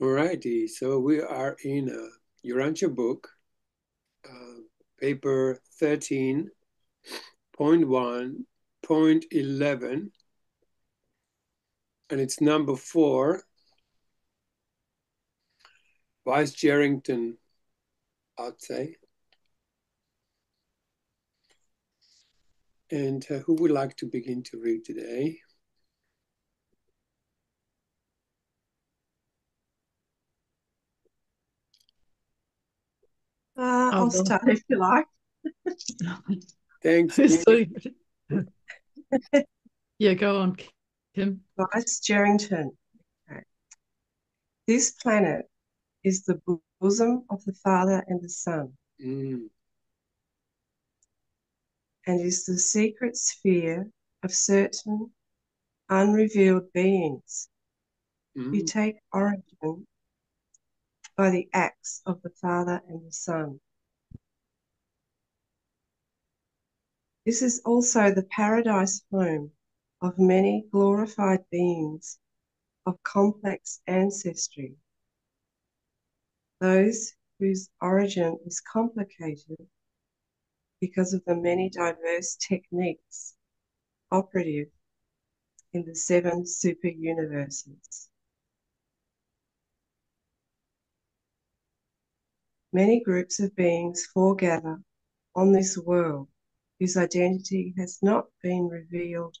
Alrighty, so we are in URANTIA book, paper 13.1.11, and it's number 4, Vice Jerrington, I'd say. And who would like to begin to read today? I'll start if you like. Thanks, Kim. Yeah, go on, Kim. Vice Jerrington. Okay. This planet is the bosom of the Father and the Son, and is the secret sphere of certain unrevealed beings who take origin by the acts of the Father and the Son. This is also the paradise home of many glorified beings of complex ancestry, those whose origin is complicated because of the many diverse techniques operative in the 7 super universes. Many groups of beings foregather on this world whose identity has not been revealed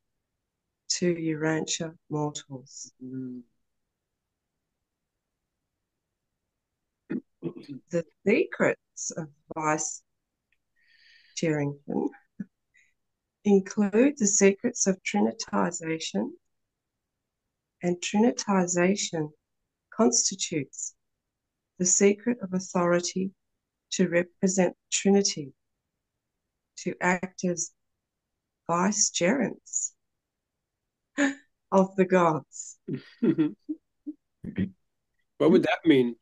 to Urantia mortals. The secrets of Vice Jerrington include the secrets of trinitization, and trinitization constitutes the secret of authority to represent Trinity, to act as vicegerents of the gods. What would that mean?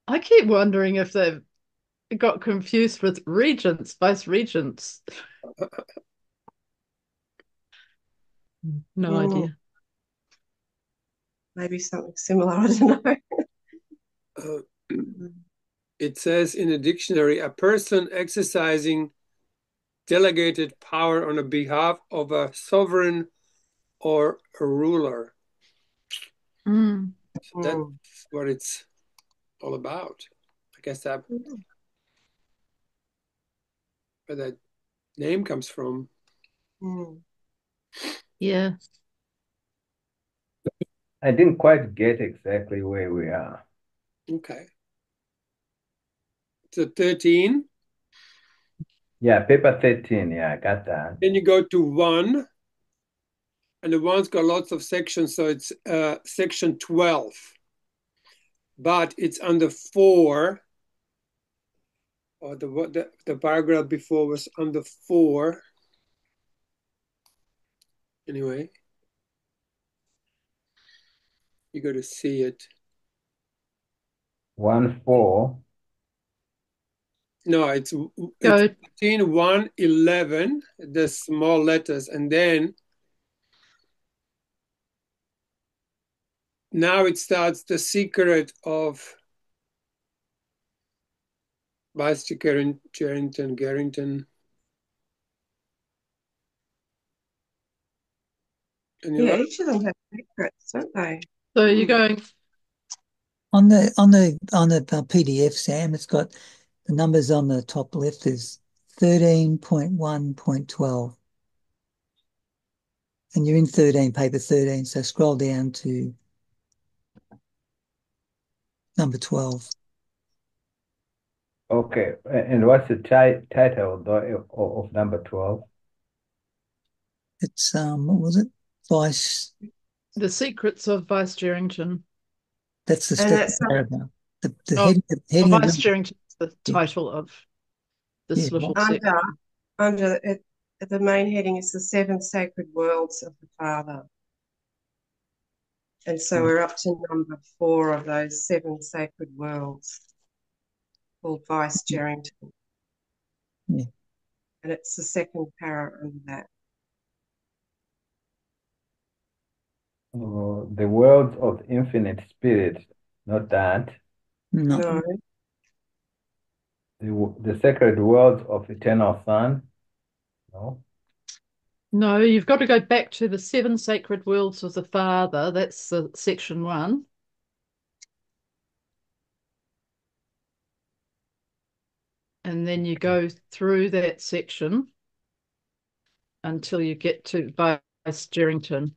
I keep wondering if they've got confused with regents, vice regents. No idea. Maybe something similar, I don't know. It says in the dictionary, a person exercising delegated power on behalf of a sovereign or a ruler. So that's what it's all about. I guess that where that name comes from. Yeah. I didn't quite get exactly where we are. Okay. So 13. Yeah, paper 13. Yeah, I got that. Then you go to 1. And the 1's got lots of sections, so it's section 12. But it's under 4. Or the paragraph before was under 4. Anyway, you got to see it. 1-4. No, it's 13, 1, 11, the small letters, and then now it starts the secret of Vice Gerrington. Yeah, each of them have secrets, don't they? So you're going on the PDF, Sam. It's got the numbers on the top left is 13.1.12, and you're in paper 13. So scroll down to number 12. Okay, and what's the title of number 12? It's what was it? The Secrets of Vice Jerrington. That's the second paragraph. The heading Vice Jerrington is the title of this little section. Under it, the main heading is the 7 sacred worlds of the Father. And so we're up to number 4 of those 7 sacred worlds, called Vice Jerrington. Yeah. And it's the second para under that. the worlds of infinite spirit, not that. No. No. The sacred worlds of eternal sun, no. No, you've got to go back to the seven sacred worlds of the Father. That's section 1. And then you go through that section until you get to Vice Jerrington.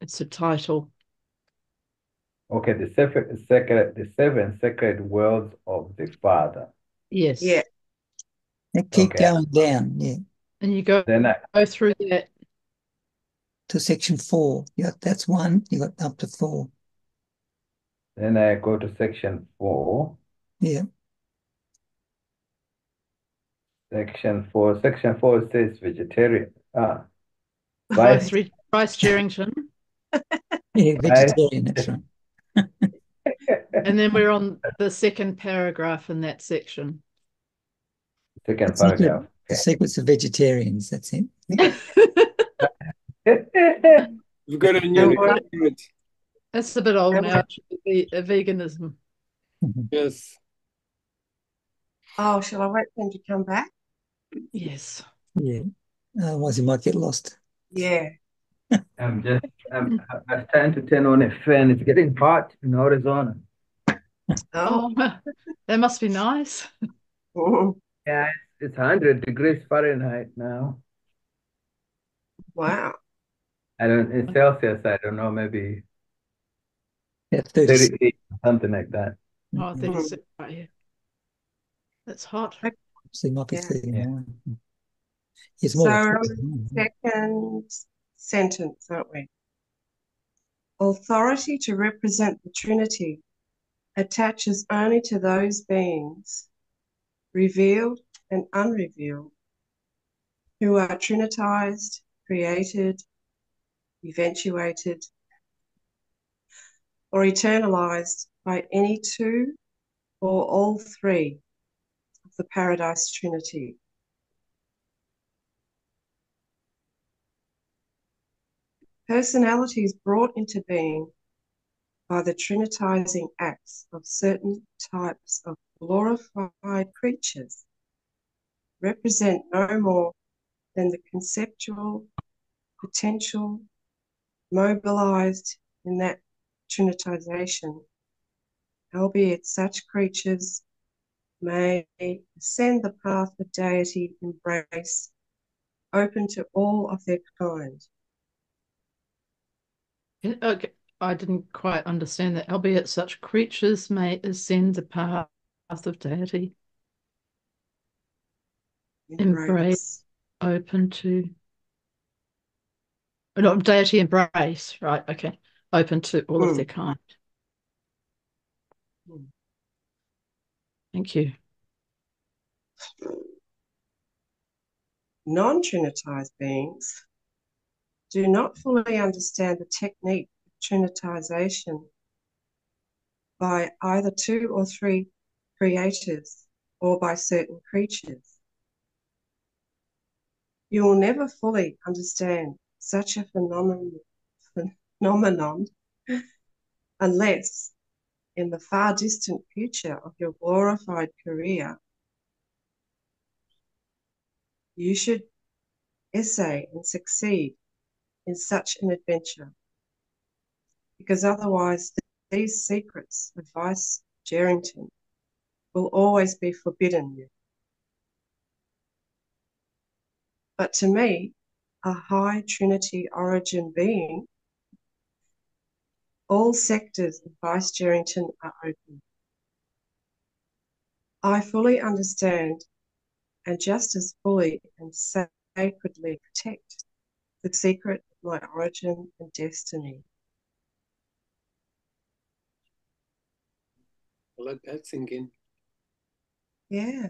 It's a title. Okay, the seven sacred worlds of the Father. Yes. Yeah. Keep Okay. going down, yeah, And you go Then through that. to section 4. Yeah, that's 1. You got up to 4. I go to section 4. Yeah. Section 4. Section 4 says vegetarian. Vice Vice. Jerrington. Yeah, vegetarian, that's right. And then we're on the second paragraph in that section. Second The secret, paragraph. the secrets of vegetarians, that's it. Okay. You've got a And new what, favorite. That's a bit old and now, veganism. Yes. oh, shall I wait for him to come back? Yes. Yeah. Otherwise, you might get lost. Yeah. I'm trying to turn on a fan. It's getting hot in Arizona. Oh. That must be nice. Yeah, it's 100 degrees Fahrenheit now. Wow. In Celsius, I don't know, maybe Yeah, 36. 38, something like that. Oh, 36 right here. That's hot. So it might be Yeah. 39. It's So more like we're on the 39. second sentence, aren't we? Authority to represent the Trinity attaches only to those beings, revealed and unrevealed, who are trinitized, created, eventuated, or eternalized by any two or all three of the Paradise Trinity. Personalities brought into being by the trinitizing acts of certain types of glorified creatures represent no more than the conceptual potential mobilized in that trinitization, albeit such creatures may ascend the path of deity embrace, open to all of their kind. Okay, I didn't quite understand that. Albeit such creatures may ascend the path of deity, embrace, open to. Not deity embrace, right? Okay, open to all of their kind. Thank you. Non-trinitized beings do not fully understand the technique of trinitization by either two or three creators or by certain creatures. You will never fully understand such a phenomenon unless, in the far distant future of your glorified career, you should essay and succeed in such an adventure, because otherwise these secrets of Vice Jerrington will always be forbidden you. But to me, a high Trinity origin being, all sectors of Vice Jerrington are open. I fully understand and just as fully and sacredly protect the secret of my origin and destiny. I'll let that sink in. Yeah.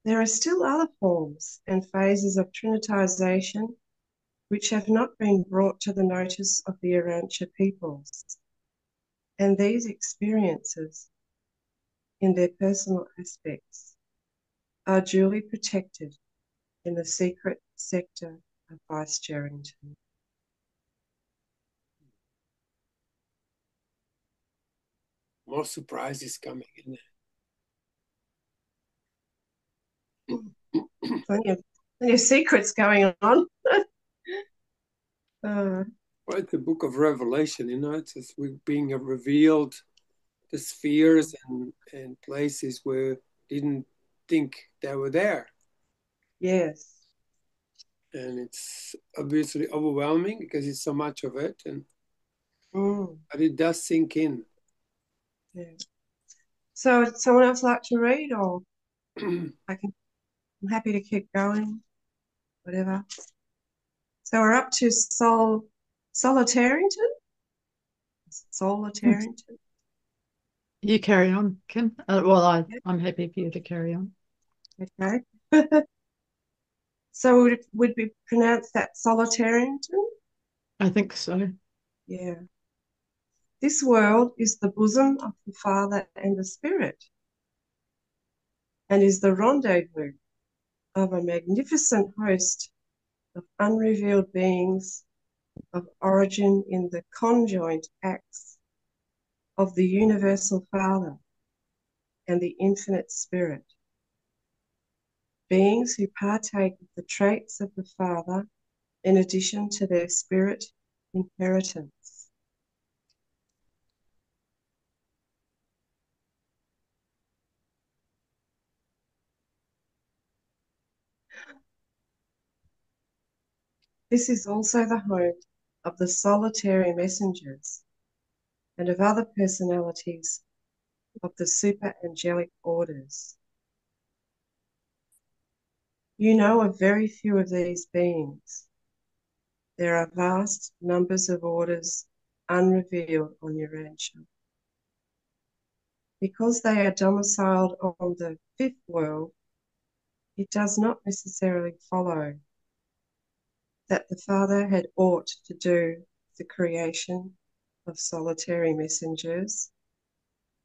There are still other forms and phases of trinitization which have not been brought to the notice of the Urantia peoples. And these experiences, in their personal aspects, are duly protected in the secret sector of Vice-Gerrington. More surprises coming, isn't there? Plenty of secrets going on. Well, it's the book of Revelation, it's just being revealed the spheres and places where didn't think they were there. Yes. And it's obviously overwhelming because it's so much of it, but it does sink in. Yeah. So would someone else like to read, or I'm happy to keep going, whatever. So we're up to Solitarington? Solitarington? You carry on, Kim. Well, I'm happy for you to carry on. Okay. So would we pronounce that Solitarington? I think so. Yeah. This world is the bosom of the Father and the Spirit, and is the rendezvous of a magnificent host of unrevealed beings of origin in the conjoint acts of the universal Father and the infinite Spirit. Beings who partake of the traits of the Father in addition to their spirit inheritance. This is also the home of the solitary messengers and of other personalities of the super-angelic orders. You know of very few of these beings. There are vast numbers of orders unrevealed on Urantia. Because they are domiciled on the fifth world, it does not necessarily follow that the Father had aught to do with the creation of solitary messengers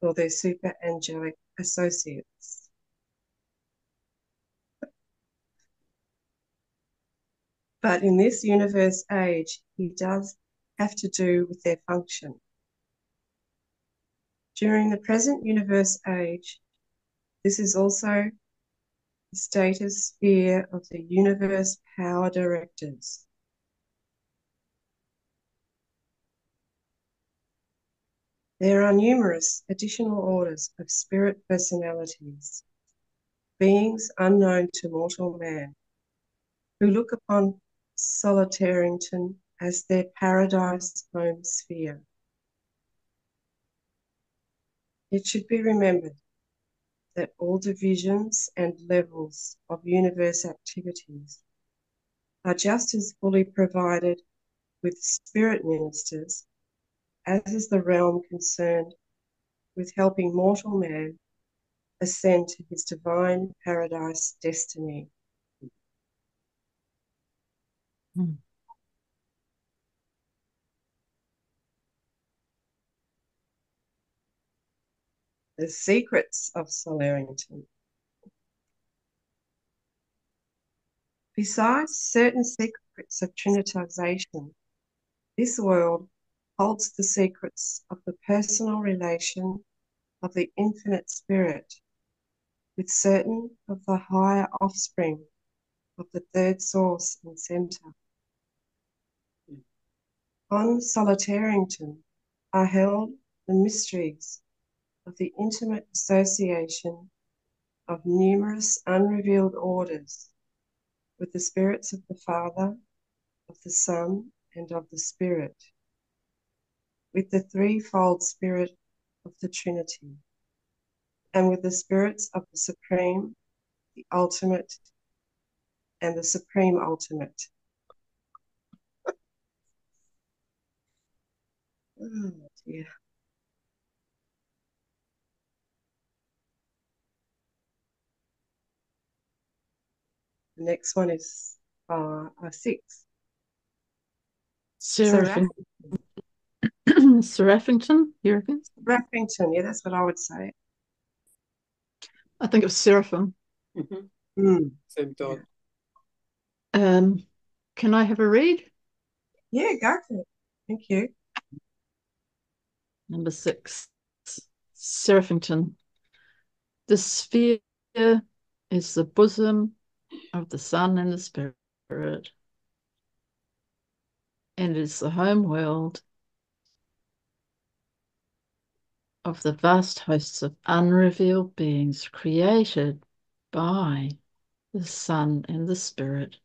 or their super-angelic associates. But in this universe age, he does have to do with their function. During the present universe age, this is also the status sphere of the universe power directors. There are numerous additional orders of spirit personalities, beings unknown to mortal man, who look upon Solitarington as their paradise home sphere. It should be remembered that all divisions and levels of universe activities are just as fully provided with spirit ministers as is the realm concerned with helping mortal man ascend to his divine paradise destiny. The secrets of Solitarington. Besides certain secrets of trinitization, this world holds the secrets of the personal relation of the infinite spirit with certain of the higher offspring of the third source and centre. On Solitarington are held the mysteries of the intimate association of numerous unrevealed orders with the spirits of the Father, of the Son, and of the Spirit, with the threefold Spirit of the Trinity, and with the spirits of the Supreme, the Ultimate, and the Supreme Ultimate. Oh, dear. The next one is 6. Seraphington. Seraphington, you reckon? Seraphington, yeah, that's what I would say. I think it was seraphim. Same thought. Can I have a read? Yeah, go for it. Thank you. Number 6, Seraphington. The sphere is the bosom of the Son and the Spirit, and is the home world of the vast hosts of unrevealed beings created by the Son and the Spirit.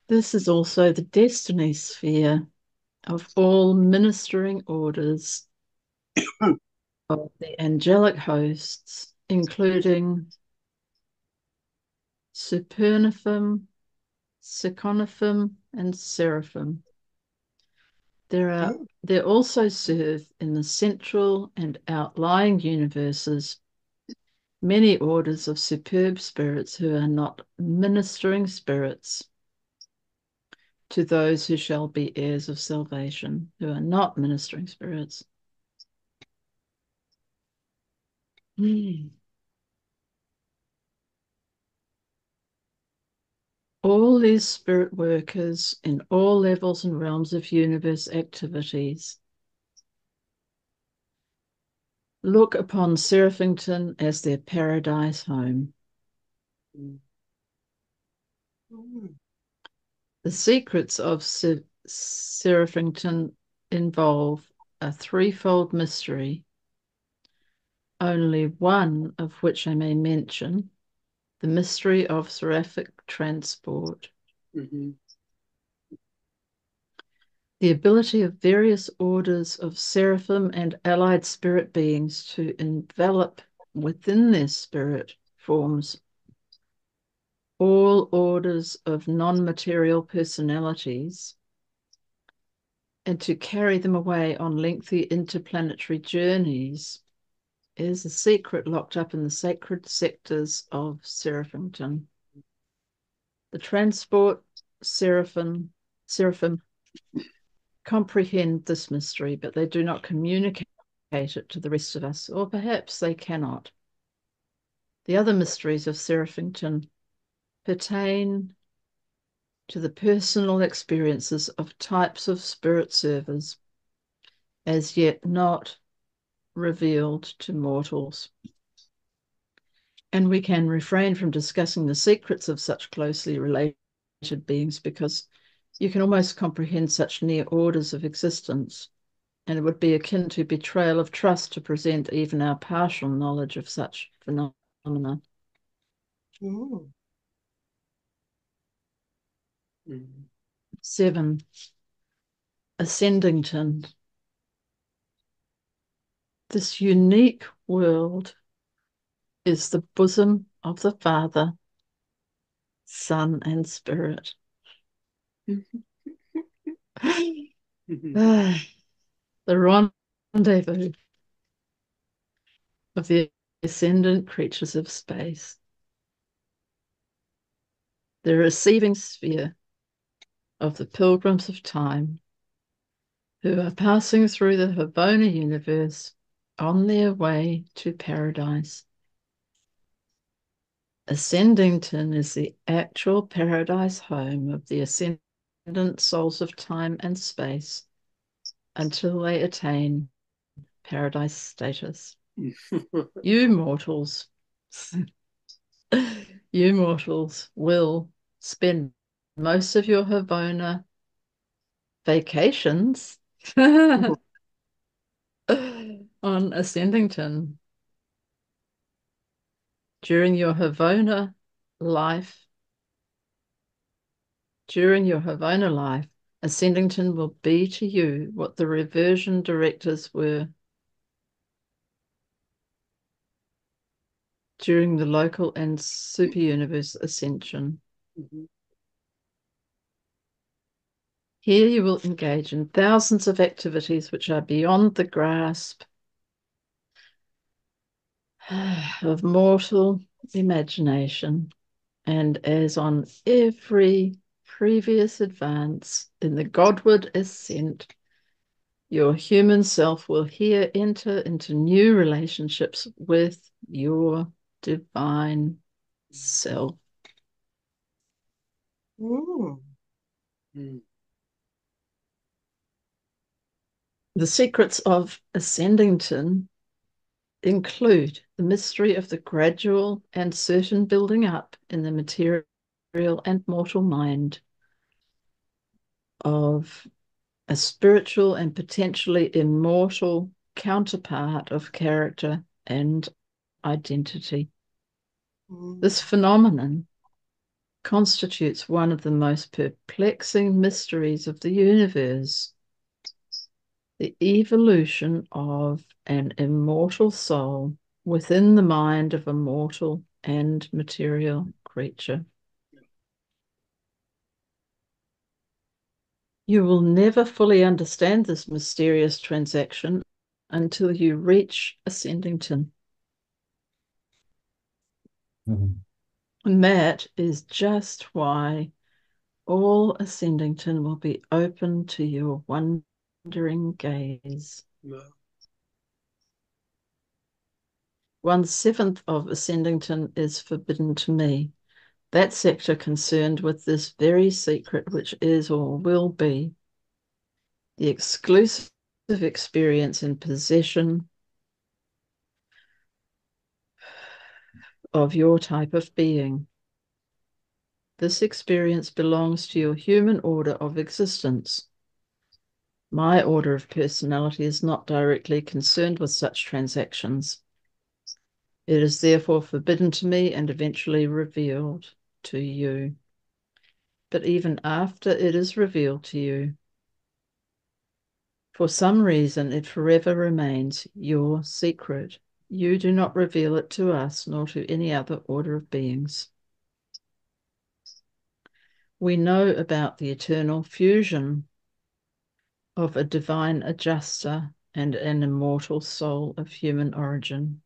This is also the destiny sphere of all ministering orders of the angelic hosts, including Supernaphim, Seconaphim, and Seraphim. They also serve in the central and outlying universes many orders of superb spirits who are not ministering spirits to those who shall be heirs of salvation, who are not ministering spirits. All these spirit workers in all levels and realms of universe activities look upon Seraphington as their paradise home. The secrets of Seraphington involve a threefold mystery, only one of which I may mention, the mystery of seraphic transport. The ability of various orders of seraphim and allied spirit beings to envelop within their spirit forms all orders of non-material personalities and to carry them away on lengthy interplanetary journeys is a secret locked up in the sacred sectors of Seraphington. The transport seraphim comprehend this mystery, but they do not communicate it to the rest of us, or perhaps they cannot. The other mysteries of Seraphington pertain to the personal experiences of types of spirit servers, as yet not revealed to mortals. And we can refrain from discussing the secrets of such closely related beings because you can almost comprehend such near orders of existence, and it would be akin to betrayal of trust to present even our partial knowledge of such phenomena. 7, Ascendington. This unique world is the bosom of the Father, Son, and Spirit. The rendezvous of the ascendant creatures of space. The receiving sphere of the pilgrims of time who are passing through the Havona universe on their way to paradise. Ascendington is the actual paradise home of the ascendant souls of time and space until they attain paradise status. You mortals will spend most of your Havona vacations on Ascendington. During your Havona life, Ascendington will be to you what the reversion directors were during the local and super-universe ascension. Here you will engage in thousands of activities which are beyond the grasp of mortal imagination, and as on every previous advance in the Godward ascent, your human self will here enter into new relationships with your divine self. Mm. The secrets of Ascendington include the mystery of the gradual and certain building up in the material and mortal mind of a spiritual and potentially immortal counterpart of character and identity. This phenomenon constitutes one of the most perplexing mysteries of the universe, the evolution of an immortal soul within the mind of a mortal and material creature. You will never fully understand this mysterious transaction until you reach Ascendington. And that is just why all Ascendington will be open to your wondering gaze. No. 1/7 of Ascendington is forbidden to me. That sector concerned with this very secret, which is or will be the exclusive experience and possession of your type of being. This experience belongs to your human order of existence. My order of personality is not directly concerned with such transactions. It is therefore forbidden to me and eventually revealed to you. But even after it is revealed to you, for some reason it forever remains your secret. You do not reveal it to us nor to any other order of beings. We know about the eternal fusion of a divine adjuster and an immortal soul of human origin.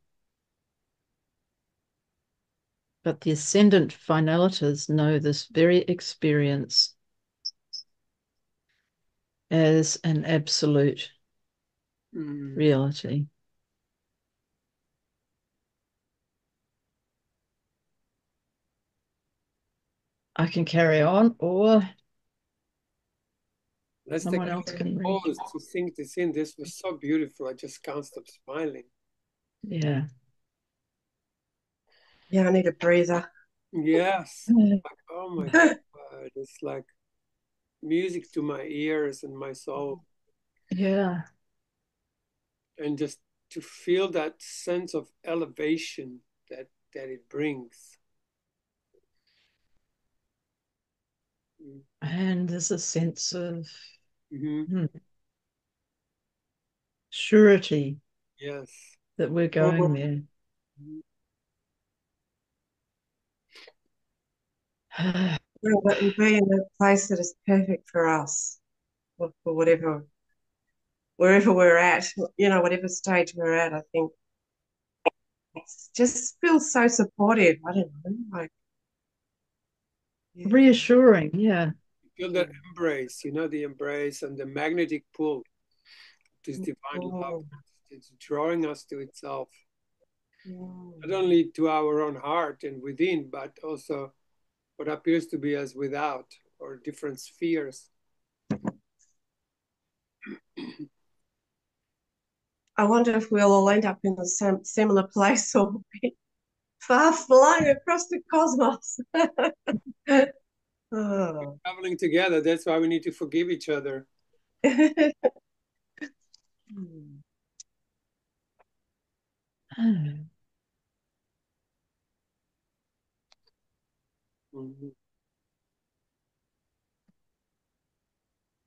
But the ascendant finalitas know this very experience as an absolute reality. I can carry on, or Let's someone take else a can read. pause to think this in. This was so beautiful. I just can't stop smiling. Yeah. Yeah, I need a breather. Yes. Like, oh my God. It's like music to my ears and my soul. Yeah. And just to feel that sense of elevation that it brings. And there's a sense of Mm-hmm. surety Yes. that we're going there. Well, that will be in a place that is perfect for us, or for whatever, wherever we're at, whatever stage we're at. I think it just feels so supportive. I don't know, like, yeah. Reassuring, yeah. Feel that embrace, the embrace and the magnetic pull, this divine love. It's drawing us to itself. Not only to our own heart and within, but also what appears to be as without, or different spheres. I wonder if we'll all end up in the same similar place or be far flung across the cosmos. We're traveling together. That's why we need to forgive each other. Mm-hmm.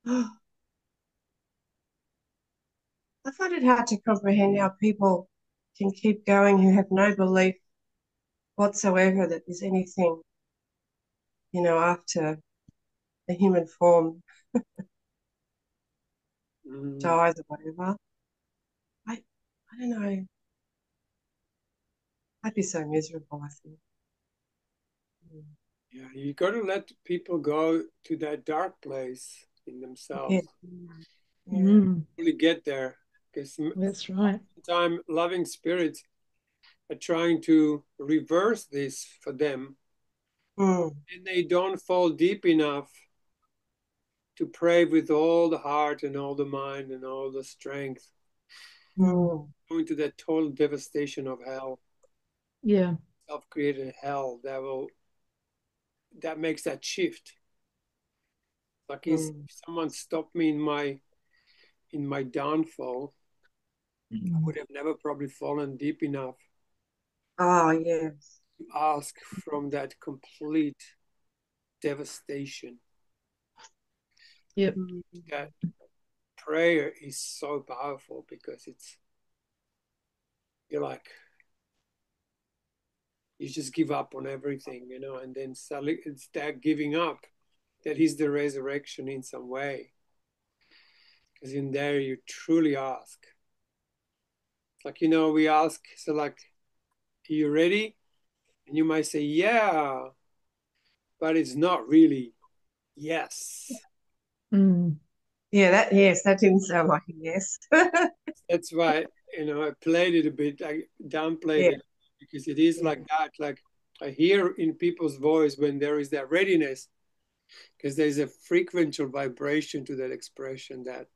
I find it hard to comprehend how people can keep going who have no belief whatsoever that there's anything, after the human form dies or whatever. I don't know. I'd be so miserable, I think. Yeah, you got to let people go to that dark place in themselves. Yeah. Really get there, because That's right. time loving spirits are trying to reverse this for them, and they don't fall deep enough to pray with all the heart and all the mind and all the strength, going to that total devastation of hell. Yeah. Self-created hell that makes that shift. Like if someone stopped me in my downfall, I would have never probably fallen deep enough Oh, yes. to ask from that complete devastation. Yep. That prayer is so powerful, because you're like, you just give up on everything, and then suddenly it's that giving up that is the resurrection in some way. Because in there you truly ask. Like, we ask, so like, are you ready? And you might say, yeah, but it's not really yes. Yeah, yes, that didn't sound like a yes. That's why, I played it a bit, I downplayed it, because it is like that. Like, I hear in people's voice when there is that readiness, because there's a frequential vibration to that expression that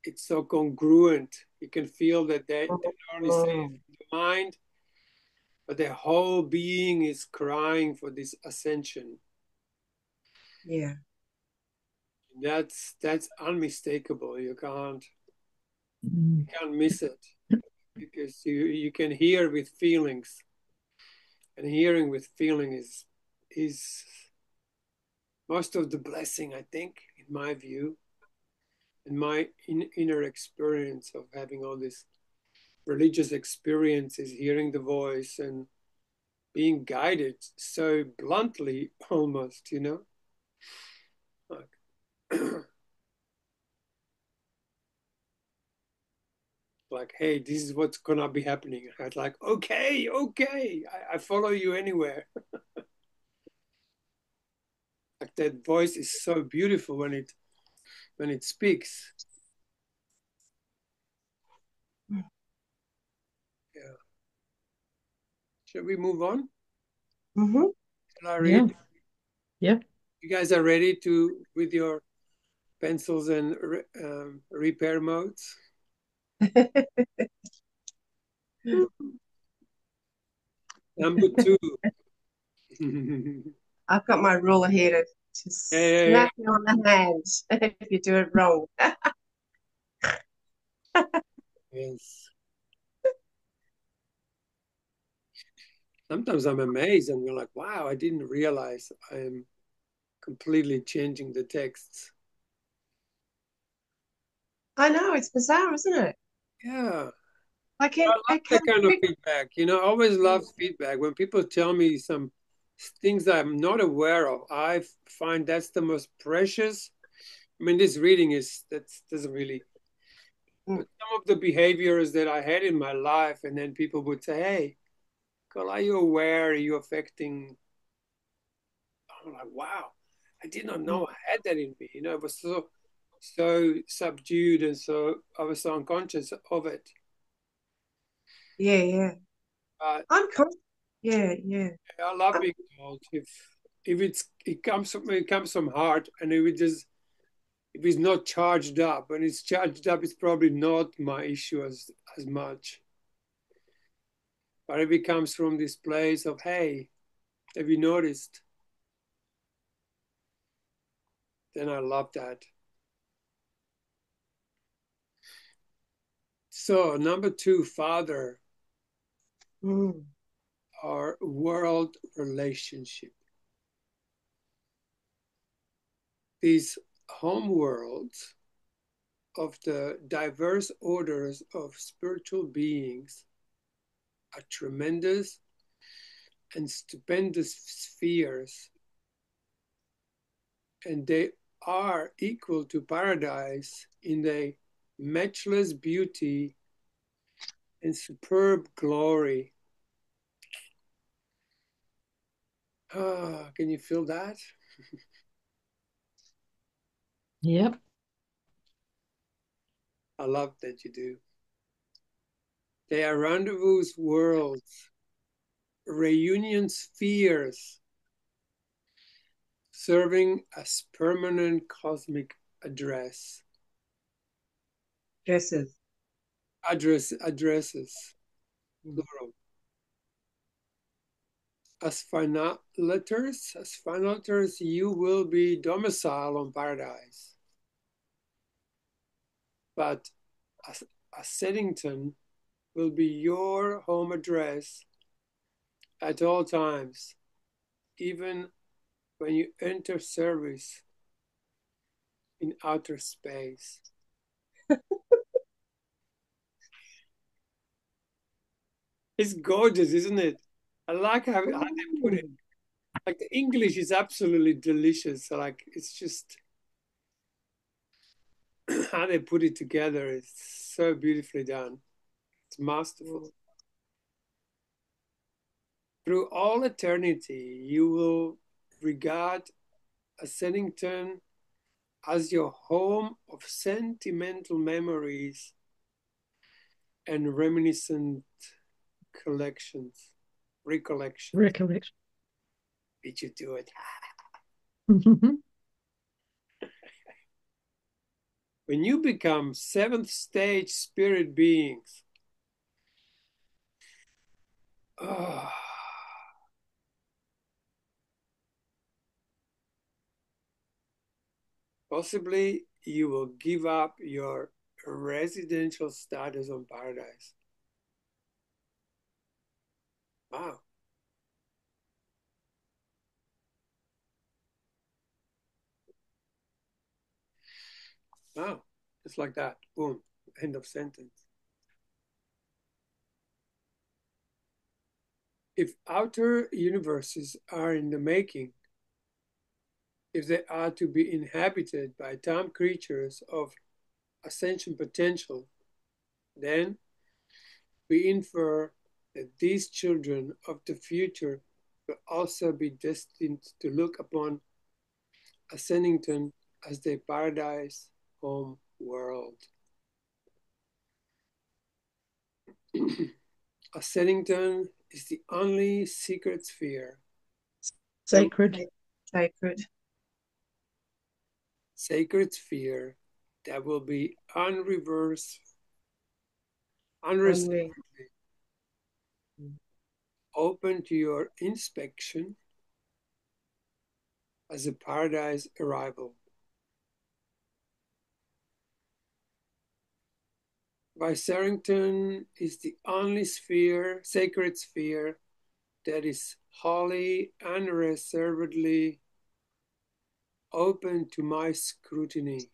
it's so congruent. You can feel that they not only say it from the mind, but their whole being is crying for this ascension. Yeah. That's unmistakable. You can't miss it, because you can hear with feelings, and hearing with feeling is most of the blessing, I think, in my view, in my inner experience of having all these religious experiences, hearing the voice and being guided so bluntly, almost, like like, hey, this is what's gonna be happening. I was like, okay, I follow you anywhere. Like, that voice is so beautiful when it speaks. Yeah. Shall we move on? Shall I read? Yeah. You guys are ready with your pencils and repair modes? Number 2. I've got my ruler here to smack you on the hand if you do it wrong. Yes. Sometimes I'm amazed and we're like, wow, I didn't realize I'm completely changing the texts. I know, it's bizarre, isn't it? Yeah. I love that kind of feedback. I always love feedback. When people tell me some things that I'm not aware of, I find that's the most precious. I mean, this reading doesn't really, but some of the behaviors that I had in my life, and then people would say, hey, Carl, are you aware? Are you affecting? I'm like, wow, I did not know I had that in me. It was so subdued, and so I was so unconscious of it. Yeah. I'm conscious. Yeah. I love being told if it comes from heart, and if it's not charged up. When it's charged up, it's probably not my issue as much. But if it comes from this place of, hey, have you noticed? Then I love that. So number 2, Father, our world relationship. These home worlds of the diverse orders of spiritual beings are tremendous and stupendous spheres, and they are equal to paradise in their matchless beauty and superb glory. Can you feel that? Yep. I love that you do. They are rendezvous worlds, reunion spheres, serving as permanent cosmic addresses. Addresses, plural. As final letters, you will be domiciled on paradise. But as Seddington will be your home address at all times, even when you enter service in outer space. It's gorgeous, isn't it? I like how they put it. Like the English is absolutely delicious. Like it's just how they put it together. It's so beautifully done. It's masterful. Through all eternity, you will regard Seddington as your home of sentimental memories and reminiscent recollections. Recollection. Did you do it? When you become seventh stage spirit beings, possibly you will give up your residential status on paradise. Wow. Wow. Just like that. Boom. End of sentence. If outer universes are in the making, if they are to be inhabited by time creatures of ascension potential, then we infer that these children of the future will also be destined to look upon Ascendington as their paradise home world. Ascendington is the only secret sphere. Sacred Sphere that will be unreservedly open to your inspection as a paradise arrival. Vicerington is the only sacred sphere, that is wholly unreservedly open to my scrutiny.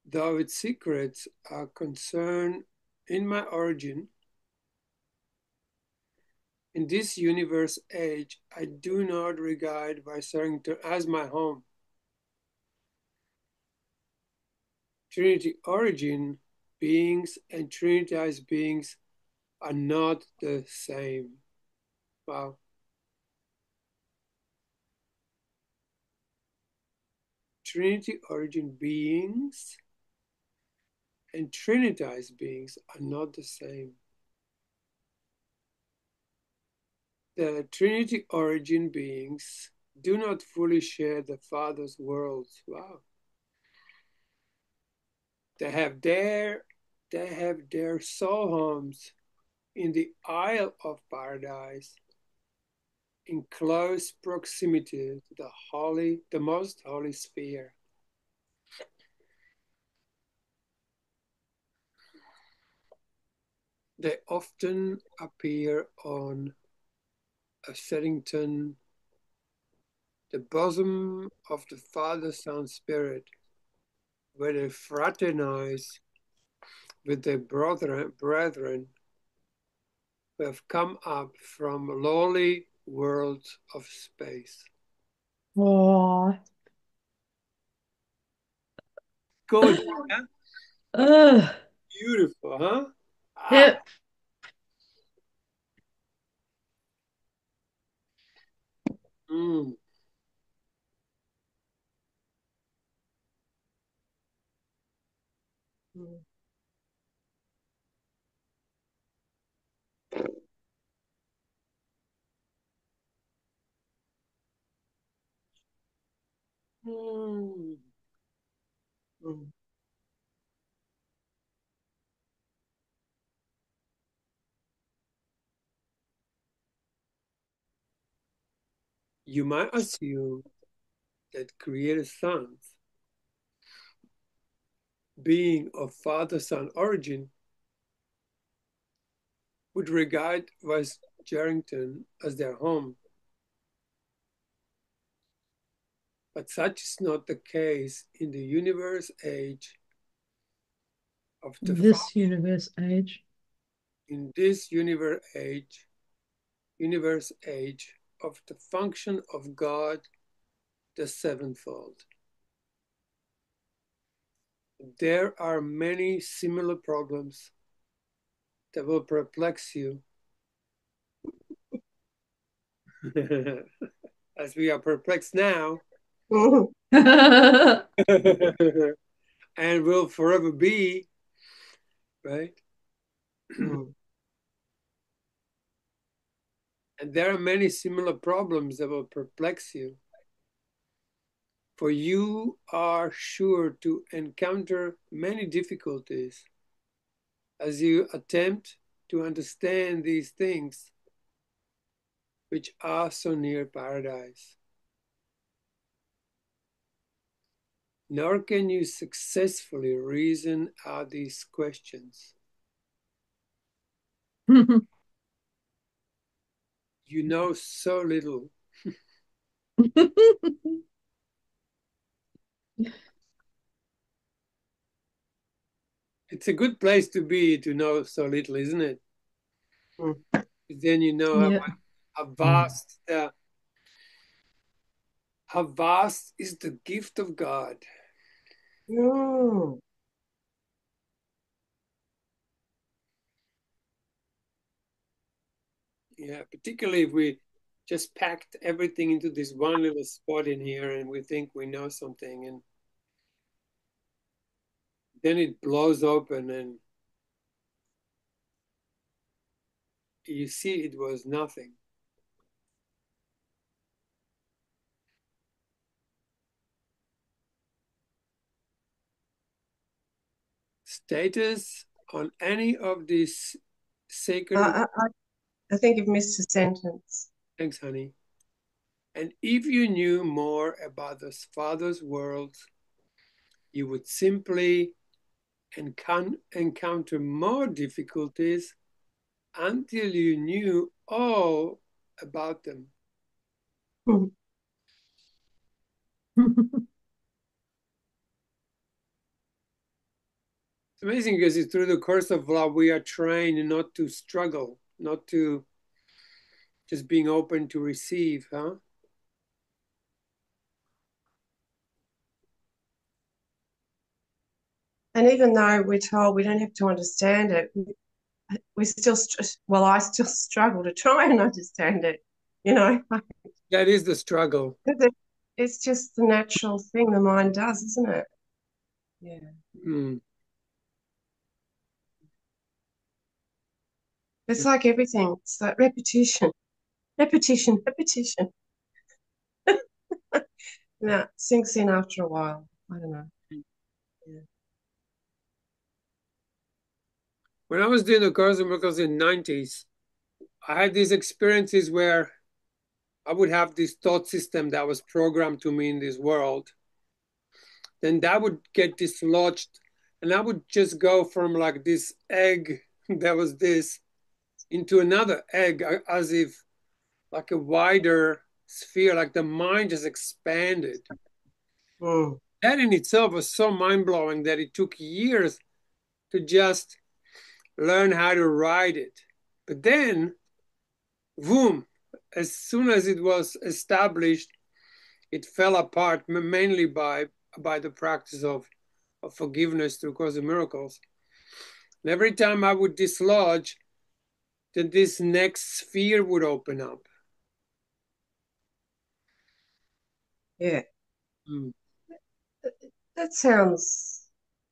Though its secrets are concerned in my origin, in this universe age, I do not regard Vicerington as my home. Trinity origin beings and Trinitized beings are not the same. Wow. Trinity origin beings and Trinitized beings are not the same. The Trinity origin beings do not fully share the Father's worlds. Wow. They have their soul homes in the Isle of Paradise, in close proximity to the most holy sphere. They often appear on Seddington, the bosom of the Father, Son, Spirit, where they fraternize with their brethren who have come up from lowly worlds of space. Oh. Good. Huh? Beautiful, huh? Yep. Mm. Mm. Mm. You might assume that Creator sons, being of father-son origin, would regard West Jerrington as their home. But such is not the case in the universe age of the This universe age. in this universe age of the function of God, the sevenfold. There are many similar problems that will perplex you as we are perplexed now and will forever be, right? Mm. And there are many similar problems that will perplex you. For you are sure to encounter many difficulties as you attempt to understand these things which are so near paradise. Nor can you successfully reason out these questions. You know so little. It's a good place to be, to know so little, isn't it? Mm. Then you know Yeah. how vast is the gift of God. Mm. Yeah, particularly if we just packed everything into this one little spot in here and we think we know something, and then it blows open and you see it was nothing. Status on any of these sacred... I think you've missed a sentence. Thanks, honey. And if you knew more about the Father's world, you would simply encounter more difficulties until you knew all about them. Mm. It's amazing because it's through the course of love we are trained not to struggle, not to just being open to receive, huh? And even though we're told we don't have to understand it, we still, well, I still struggle to try and understand it, you know. That is the struggle. It's just the natural thing the mind does, isn't it? Yeah. Mm. It's like everything. It's like repetition, repetition, repetition. Now it sinks in after a while. I don't know. Yeah. When I was doing the Course in Miracles in the 90s, I had these experiences where I would have this thought system that was programmed to me in this world. Then that would get dislodged, and I would just go from like this egg that was this into another egg, as if like a wider sphere, like the mind just expanded. Mm. That in itself was so mind-blowing that it took years to just learn how to ride it. But then, boom, as soon as it was established, it fell apart, mainly by the practice of of forgiveness through Course in Miracles. And every time I would dislodge, then this next sphere would open up. Yeah. That sounds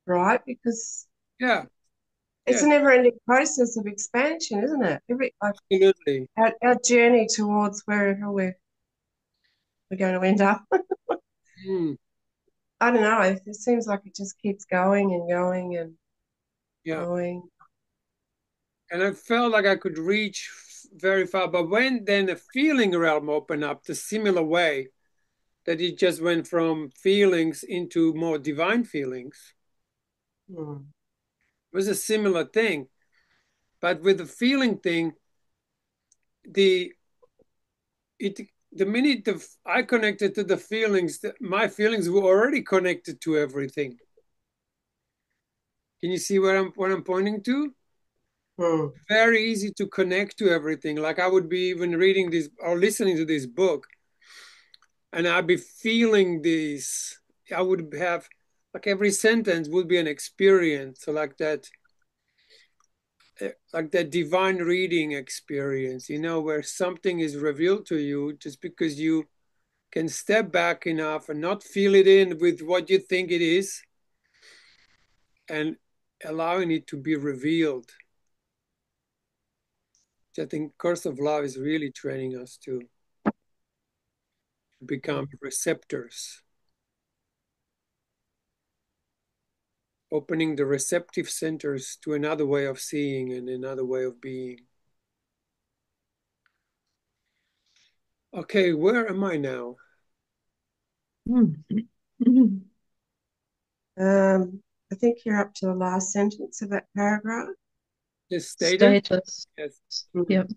right, because it's a never-ending process of expansion, isn't it? Absolutely. Our journey towards wherever we're going to end up. I don't know. It seems like it just keeps going and going and going. And I felt like I could reach very far. But when then the feeling realm opened up the similar way, that it just went from feelings into more divine feelings. It was a similar thing. But with the feeling thing, the minute I connected to the feelings, my feelings were already connected to everything. Can you see what I'm pointing to? Very easy to connect to everything. Like I would be even reading this or listening to this book, and I'd be feeling this. I would have, like, every sentence would be an experience. So like that divine reading experience, where something is revealed to you just because you can step back enough and not feel it in with what you think it is, and allowing it to be revealed. Which I think Course of Love is really training us to become receptors, opening the receptive centers to another way of seeing and another way of being. Okay, where am I now? I think you're up to the last sentence of that paragraph. The status. Yes. Yep.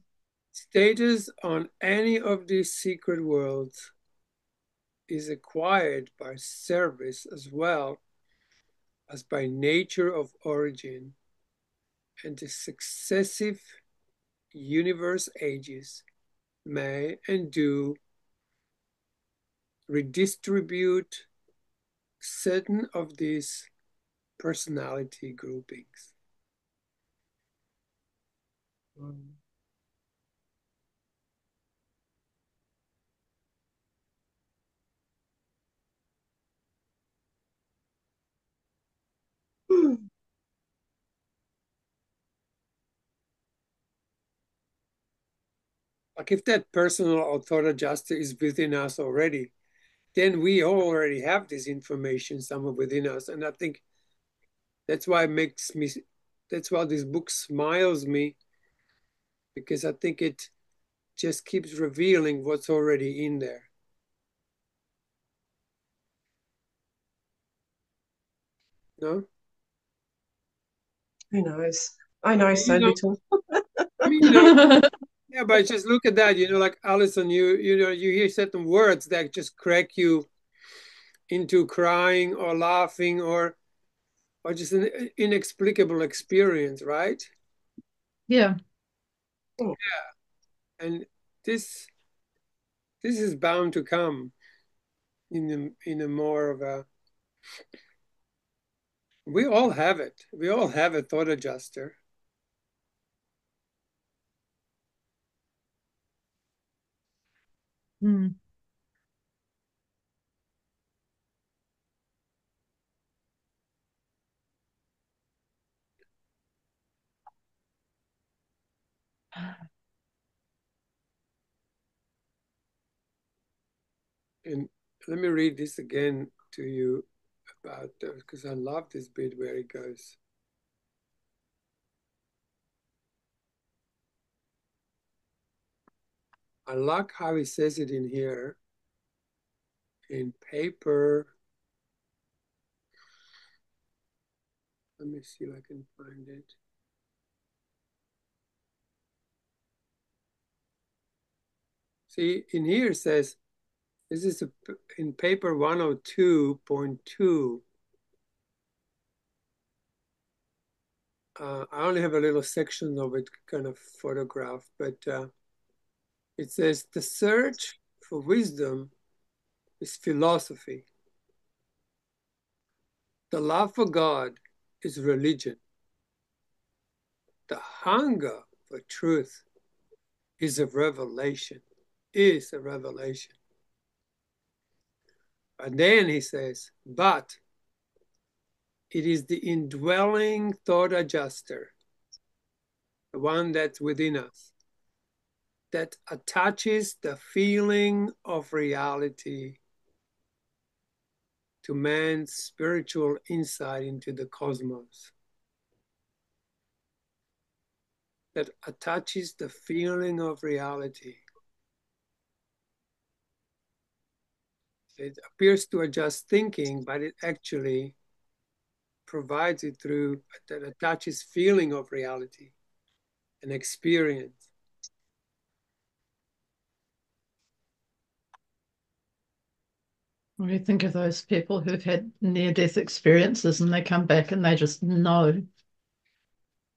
Status on any of these secret worlds is acquired by service as well as by nature of origin, and the successive universe ages may and do redistribute certain of these personality groupings. Like if that personal authority adjuster is within us already, then we already have this information somewhere within us. And I think that's why that's why this book smiles me, because I think it just keeps revealing what's already in there. No? Who knows? I know so little. Yeah, but just look at that, like Alison, you hear certain words that just crack you into crying or laughing or just an inexplicable experience, right? Yeah. Yeah. And this is bound to come in a more of a, we all have it. We all have a thought adjuster. Mm. And let me read this again to you about, because I love this bit where it goes. I like how he says it in here, in paper. Let me see if I can find it. See, in here it says, this is in paper 102.2. I only have a little section of it kind of photographed, but it says, the search for wisdom is philosophy. The love for God is religion. The hunger for truth is a revelation, And then he says, but it is the indwelling thought adjuster, the one that's within us, that attaches the feeling of reality to man's spiritual insight into the cosmos. That attaches the feeling of reality. It appears to adjust thinking, but it actually provides it through that attaches feeling of reality and experience. When you think of those people who've had near-death experiences and they come back and they just know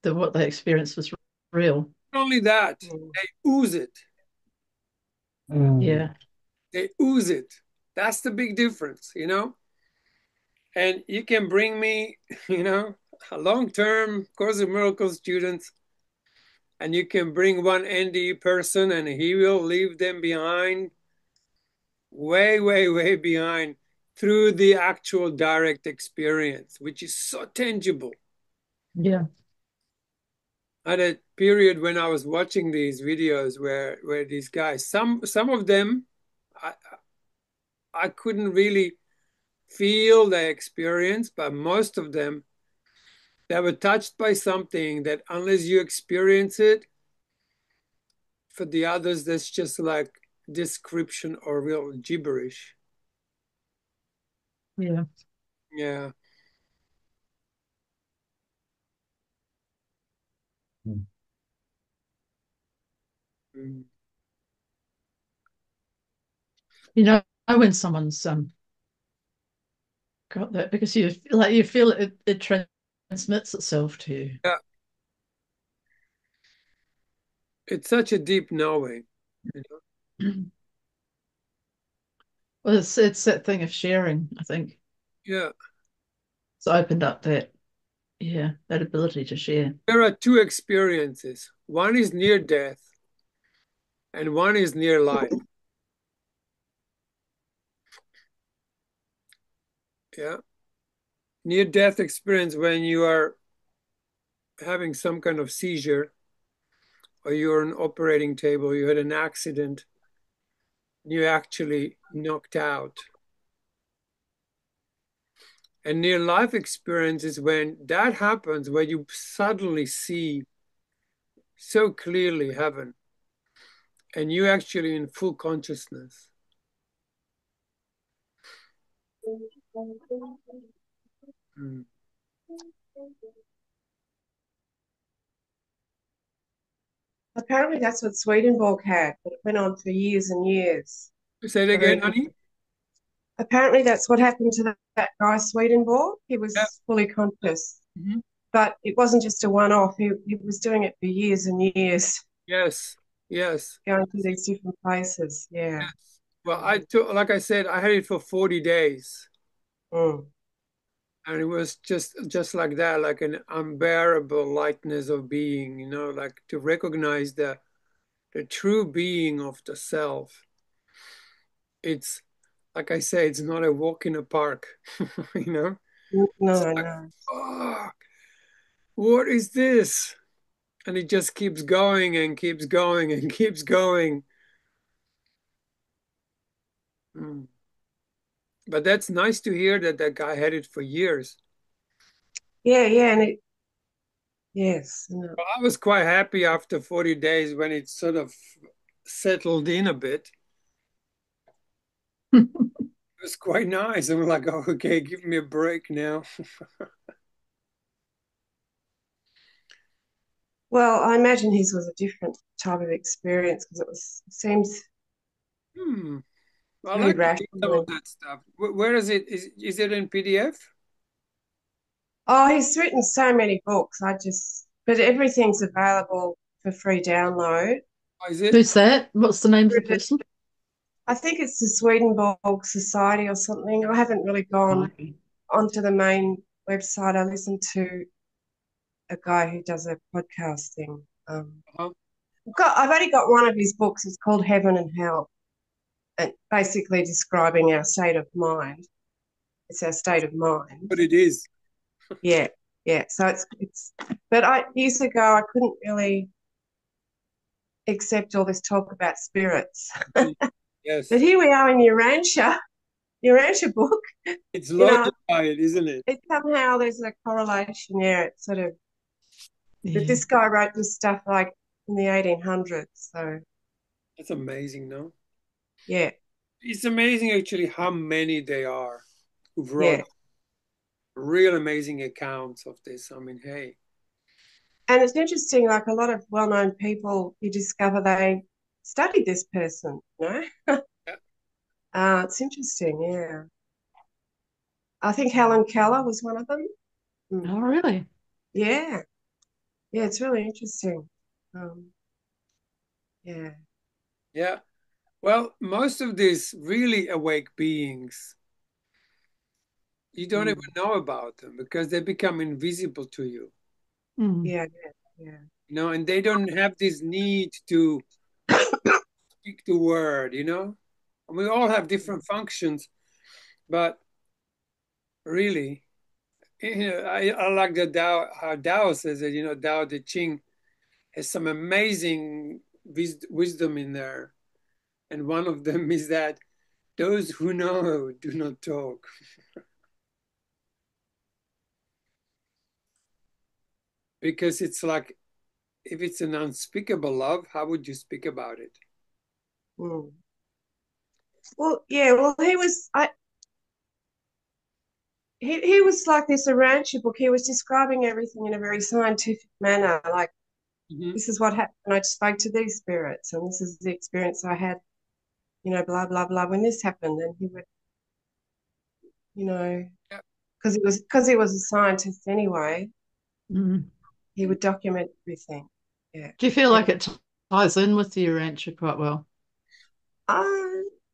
that what they experienced was real. Not only that, they ooze it. Yeah. They ooze it. That's the big difference, you know? And you can bring me, you know, a long-term Course of Miracles students, and you can bring one NDE person and he will leave them behind, way, way, way behind, through the actual direct experience, which is so tangible. Yeah. I had a period when I was watching these videos where these guys, some of them, I couldn't really feel their experience, but most of them, they were touched by something that unless you experience it, for the others, that's just like description or real gibberish. Yeah. Yeah. Mm. You know when someone's got that, because you feel it transmits itself to you. Yeah. It's such a deep knowing, you know? Well, it's that thing of sharing, I think. Yeah. It's opened up that ability to share. There are two experiences. One is near death and one is near life. Yeah. Near death experience when you are having some kind of seizure or you're on an operating table, you had an accident, you're actually knocked out. And near life experience is when that happens, where you suddenly see so clearly heaven and you actually in full consciousness. Mm. Apparently, that's what Swedenborg had, but it went on for years and years. Say it again, honey. Apparently, that's what happened to that guy Swedenborg. He was Yeah. fully conscious, Mm-hmm. but it wasn't just a one-off. He was doing it for years and years. Yes, yes. Going to these different places. Yeah. Yes. Well, I took, like I said, I had it for 40 days. Mm. And it was just like that, like an unbearable lightness of being, you know, like to recognize the true being of the self. It's like I say, it's not a walk in a park, you know. No, It's like, no. fuck, what is this? And it just keeps going and keeps going and keeps going. Mm. But that's nice to hear that that guy had it for years. Yeah, yeah, and yes. No. Well, I was quite happy after 40 days when it sort of settled in a bit. It was quite nice. I'm like, oh, okay, give me a break now. Well, I imagine his was a different type of experience because it seems Well, I'd very like to read some of rational. that stuff. Where is it? Is it in PDF? Oh, he's written so many books. But everything's available for free download. Or is it? Who's that? What's the name of the person? I think it's the Swedenborg Society or something. I haven't really gone onto the main website. I listen to a guy who does a podcasting. I've only got one of his books. It's called Heaven and Hell, and basically describing our state of mind. It's our state of mind. But it is. Yeah, yeah. So it's. But years ago I couldn't really accept all this talk about spirits. Yes. But here we are in Urantia book. It's loaded by it, isn't it? It somehow there's a correlation. Yeah, it's sort of. But this guy wrote this stuff like in the 1800s. So that's amazing, no? Yeah. It's amazing actually how many they are who've wrote real amazing accounts of this. I mean, hey. And it's interesting, like a lot of well-known people, you discover they studied this person, you know? Yeah. It's interesting, yeah. I think Helen Keller was one of them. Oh, really? Yeah. Yeah, it's really interesting. Yeah. Yeah. Well, most of these really awake beings, you don't even know about them because they become invisible to you. Yeah, yeah. You know, and they don't have this need to speak the word, you know? And we all have different functions, but really, you know, I like the Tao, how Tao says it, you know, Tao Te Ching has some amazing wisdom in there. And one of them is that those who know do not talk. Because it's like, if it's an unspeakable love, how would you speak about it? Well, yeah, well, he was like this Urantia book. He was describing everything in a very scientific manner. Like, this is what happened when I spoke to these spirits, and this is the experience I had, you know, blah, blah, blah, when this happened. And he would, you know, because he was a scientist anyway, he would document everything. Yeah. Do you feel like it ties in with the Urantia quite well?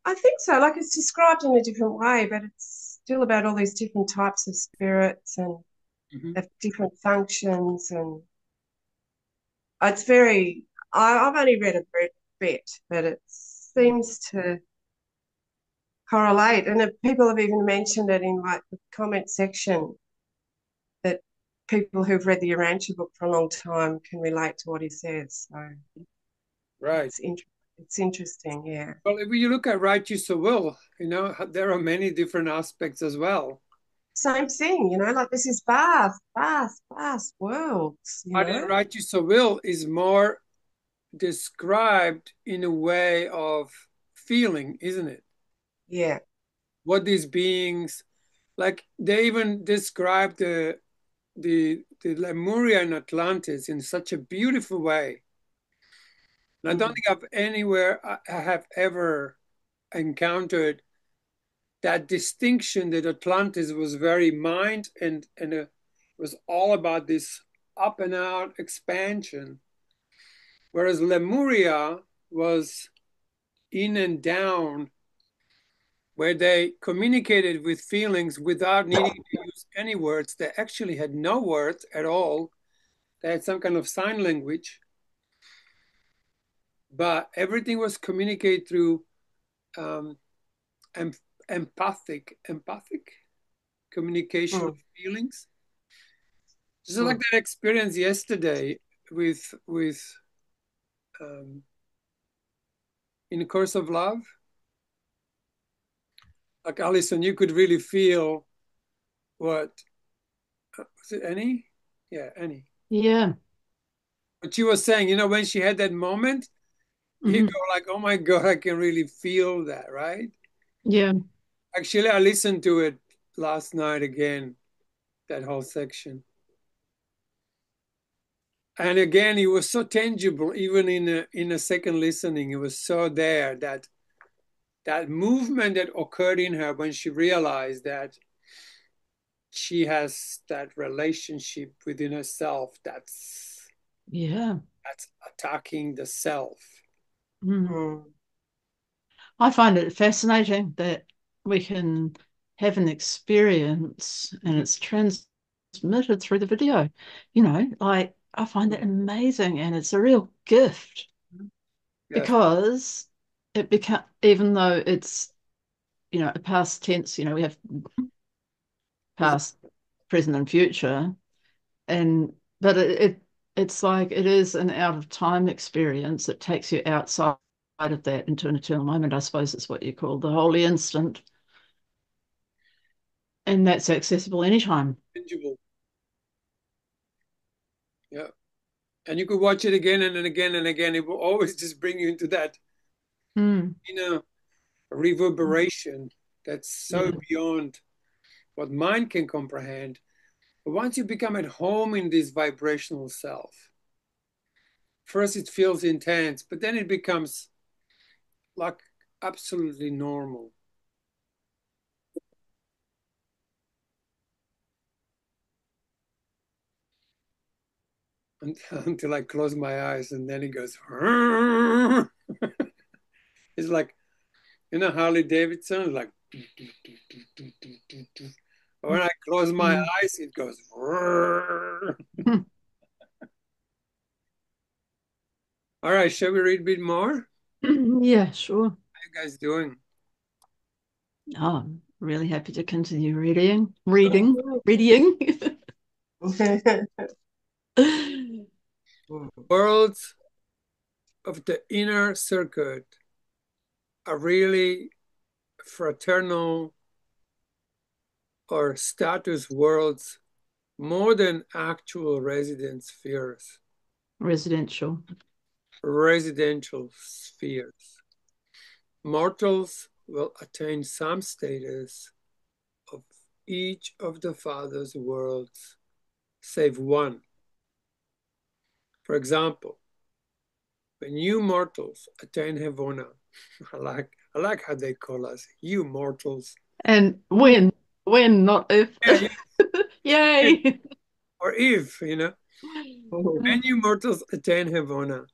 I think so. Like, it's described in a different way, but it's still about all these different types of spirits and of different functions. And it's very, I've only read a bit, but it seems to correlate. And people have even mentioned it in like the comment section that people who've read the Urantia book for a long time can relate to what he says. So, right. It's interesting, yeah. Well, if you look at Right Use of Will, you know, there are many different aspects as well. Same thing, you know, like this is vast, vast, vast worlds, you know. Right Use of Will is more described in a way of feeling, isn't it? Yeah. What these beings, like they even describe the Lemuria and Atlantis in such a beautiful way. And I don't think I have ever encountered that distinction that Atlantis was very mind and it was all about this up and out expansion, whereas Lemuria was in and down, where they communicated with feelings without needing to use any words. They actually had no words at all. They had some kind of sign language, but everything was communicated through empathic communication of feelings. Just like that experience yesterday with in the course of love. Like Alison, you could really feel what was it, Annie? Yeah, Annie. Yeah. But she was saying, you know, when she had that moment, you go like, oh my God, I can really feel that, right? Yeah. Actually, I listened to it last night again, that whole section. And again, it was so tangible, even in a second listening, it was so there that that movement that occurred in her when she realized that she has that relationship within herself that's attacking the self. I find it fascinating that we can have an experience and it's transmitted through the video. Like I find that amazing, and it's a real gift because it become, even though it's a past tense, we have past, present, and future, but it's like it is an out of time experience. It takes you outside of that into an eternal moment. I suppose it's what you call the holy instant, and that's accessible anytime. Tangible. Yeah. And you could watch it again and again and again. It will always just bring you into that, reverberation that's so beyond what mind can comprehend. But once you become at home in this vibrational self, first it feels intense, but then it becomes like absolutely normal. Until I close my eyes, and then it goes. It's like, Harley Davidson, like. When I close my eyes, it goes. All right, shall we read a bit more? Yeah, sure. How are you guys doing? Oh, I'm really happy to continue reading. Worlds of the inner circuit are really fraternal or status worlds more than actual residence spheres. Residential spheres. Mortals will attain some status of each of the Father's worlds, save one. For example, when you mortals attain Havona, I like how they call us, you mortals. And when, not if. Yeah, Yay! or if, when you mortals attain Havona,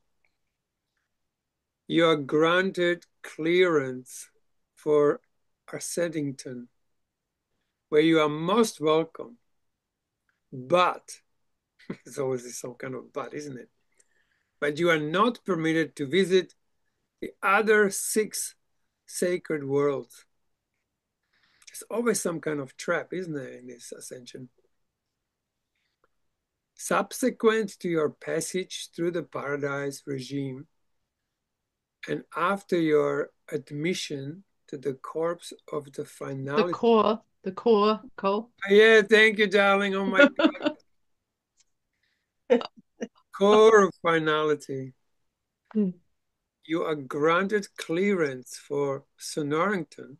you are granted clearance for Ascendington, where you are most welcome. But, it's always some kind of but, isn't it? But you are not permitted to visit the other 6 sacred worlds. There's always some kind of trap, isn't there, in this ascension? Subsequent to your passage through the paradise regime, and after your admission to the corpse of the finality. The core, Cole. Yeah, thank you, darling. Oh my God. Core of finality. You are granted clearance for Sonorington,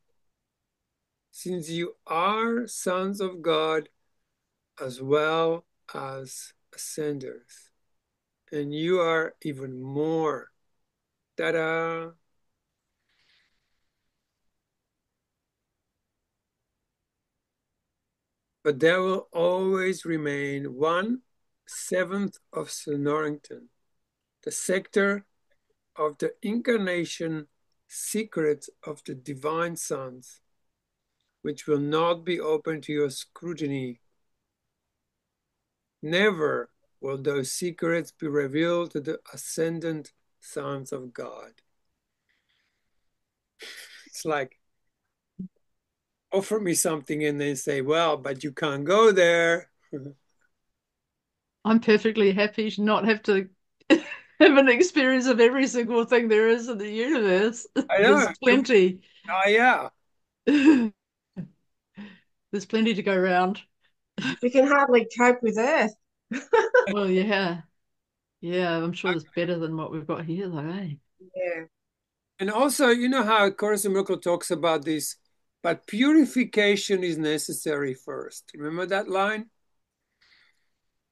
since you are sons of God as well as ascenders. And you are even more. Ta-da! But there will always remain 1/7 of Sonorington, the sector of the incarnation secret of the divine sons, which will not be open to your scrutiny. Never will those secrets be revealed to the ascendant sons of God. It's like, offer me something and then say, well, but you can't go there. I'm perfectly happy to not have to have an experience of every single thing there is in the universe. I know. There's plenty. Oh, yeah. There's plenty to go around. We can hardly cope with Earth. Well, yeah. Yeah, I'm sure it's better than what we've got here, though, eh? Yeah. And also, you know how Course in Miracles talks about this, but purification is necessary first. Remember that line?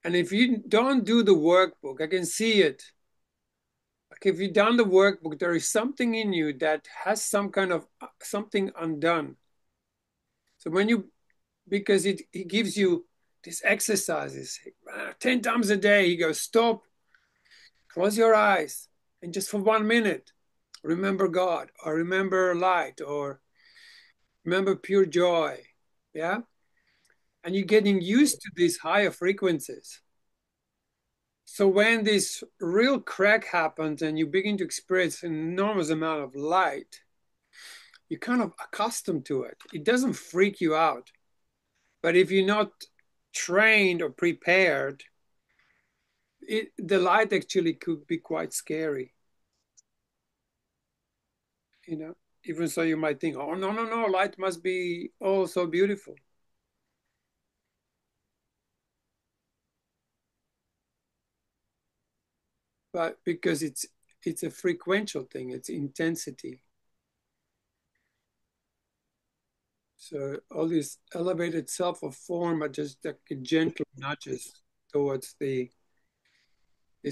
And if you don't do the workbook, I can see it. Like if you've done the workbook, there is something in you that has some kind of something undone. So because it gives you these exercises 10 times a day, he goes, stop, close your eyes, and just for 1 minute, remember God, or remember light, or remember pure joy. Yeah. And you're getting used to these higher frequencies. So when this real crack happens and you begin to experience an enormous amount of light, you're kind of accustomed to it. It doesn't freak you out. But if you're not trained or prepared, the light actually could be quite scary. You know, even so you might think, oh, no, no, no, light must be oh so beautiful. But because it's a frequential thing, it's intensity. So all these elevated self of form are just like gentle nudges towards these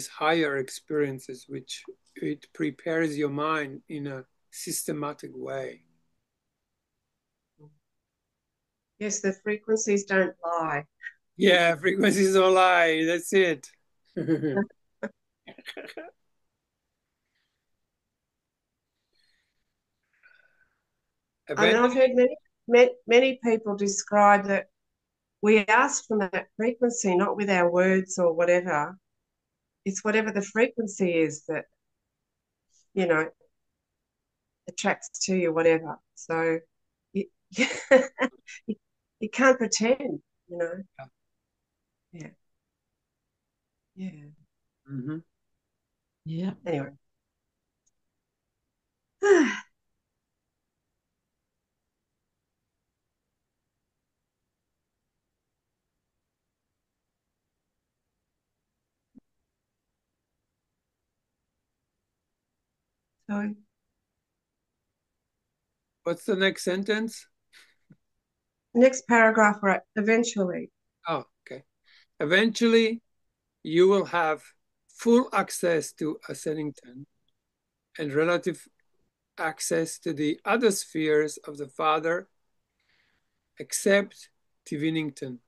higher experiences, which it prepares your mind in a systematic way. Yes, the frequencies don't lie. Yeah, frequencies don't lie. That's it. I mean, I've heard many people describe that we ask from that frequency, not with our words or whatever. It's whatever the frequency is that, you know, attracts to you, whatever. So you, you can't pretend, you know. Yeah. Yeah. Mm-hmm. Yeah. Anyway. So What's the next sentence? next paragraph, right? Eventually. Oh, okay. Eventually, you will have full access to Ascennington and relative access to the other spheres of the Father, except Divinington.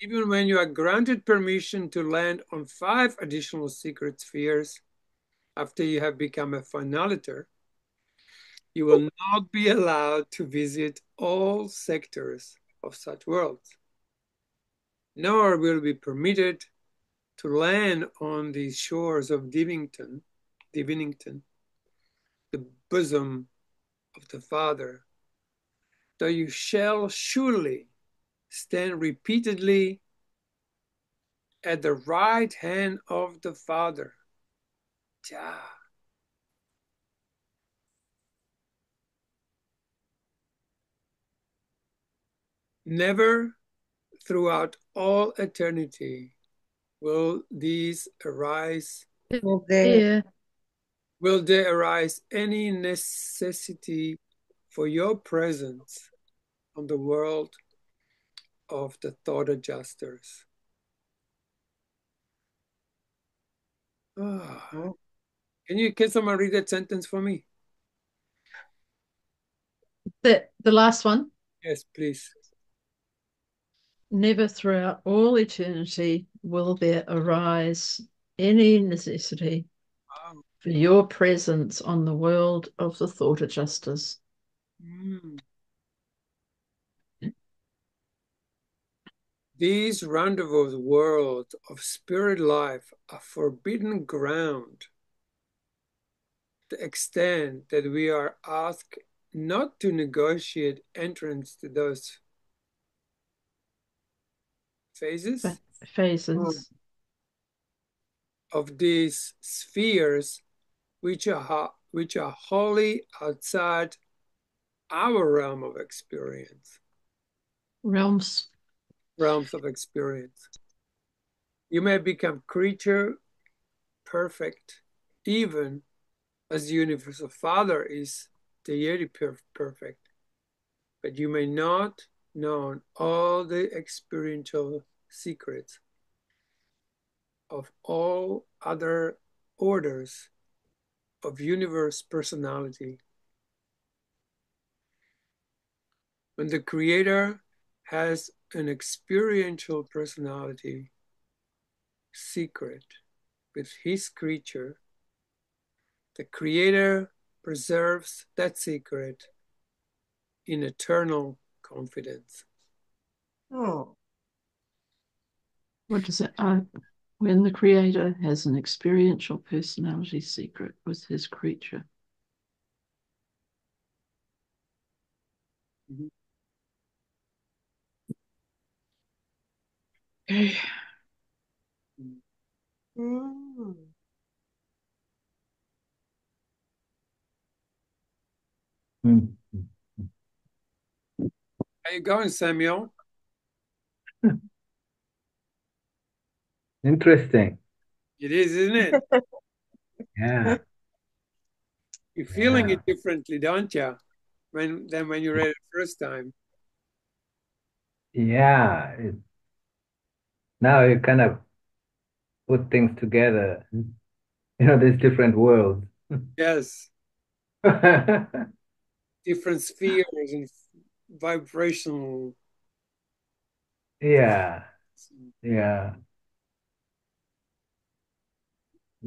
Even when you are granted permission to land on 5 additional secret spheres after you have become a finaliter, you will not be allowed to visit all sectors of such worlds, nor will be permitted to land on the shores of Divinington, the bosom of the Father, though you shall surely stand repeatedly at the right hand of the Father. Ja. Never throughout all eternity will these arise. Well, there. Will there arise any necessity for your presence on the world of the thought adjusters? Oh. Can someone read that sentence for me? The last one. Yes, please. Never throughout all eternity will there arise any necessity for your presence on the world of the thought adjusters. These rendezvous worlds of spirit life are forbidden ground to the extent that we are asked not to negotiate entrance to those phases of these spheres which are wholly outside our realm of experience. Realms of experience. You may become creature perfect, even as the universal Father is deity perfect, but you may not know all the experiential secrets of all other orders of universe personality. When the Creator has an experiential personality secret with his creature, the Creator preserves that secret in eternal confidence. Oh. What does it? When the creator has an experiential personality secret with his creature. Okay. Mm. Mm. How you going, Samuel? Interesting. It is, isn't it? Yeah, You're feeling yeah, it differently, don't you? When you read it first time. yeah. Now you kind of put things together. There's different worlds. Yes, different spheres and vibrational. Yeah, yeah.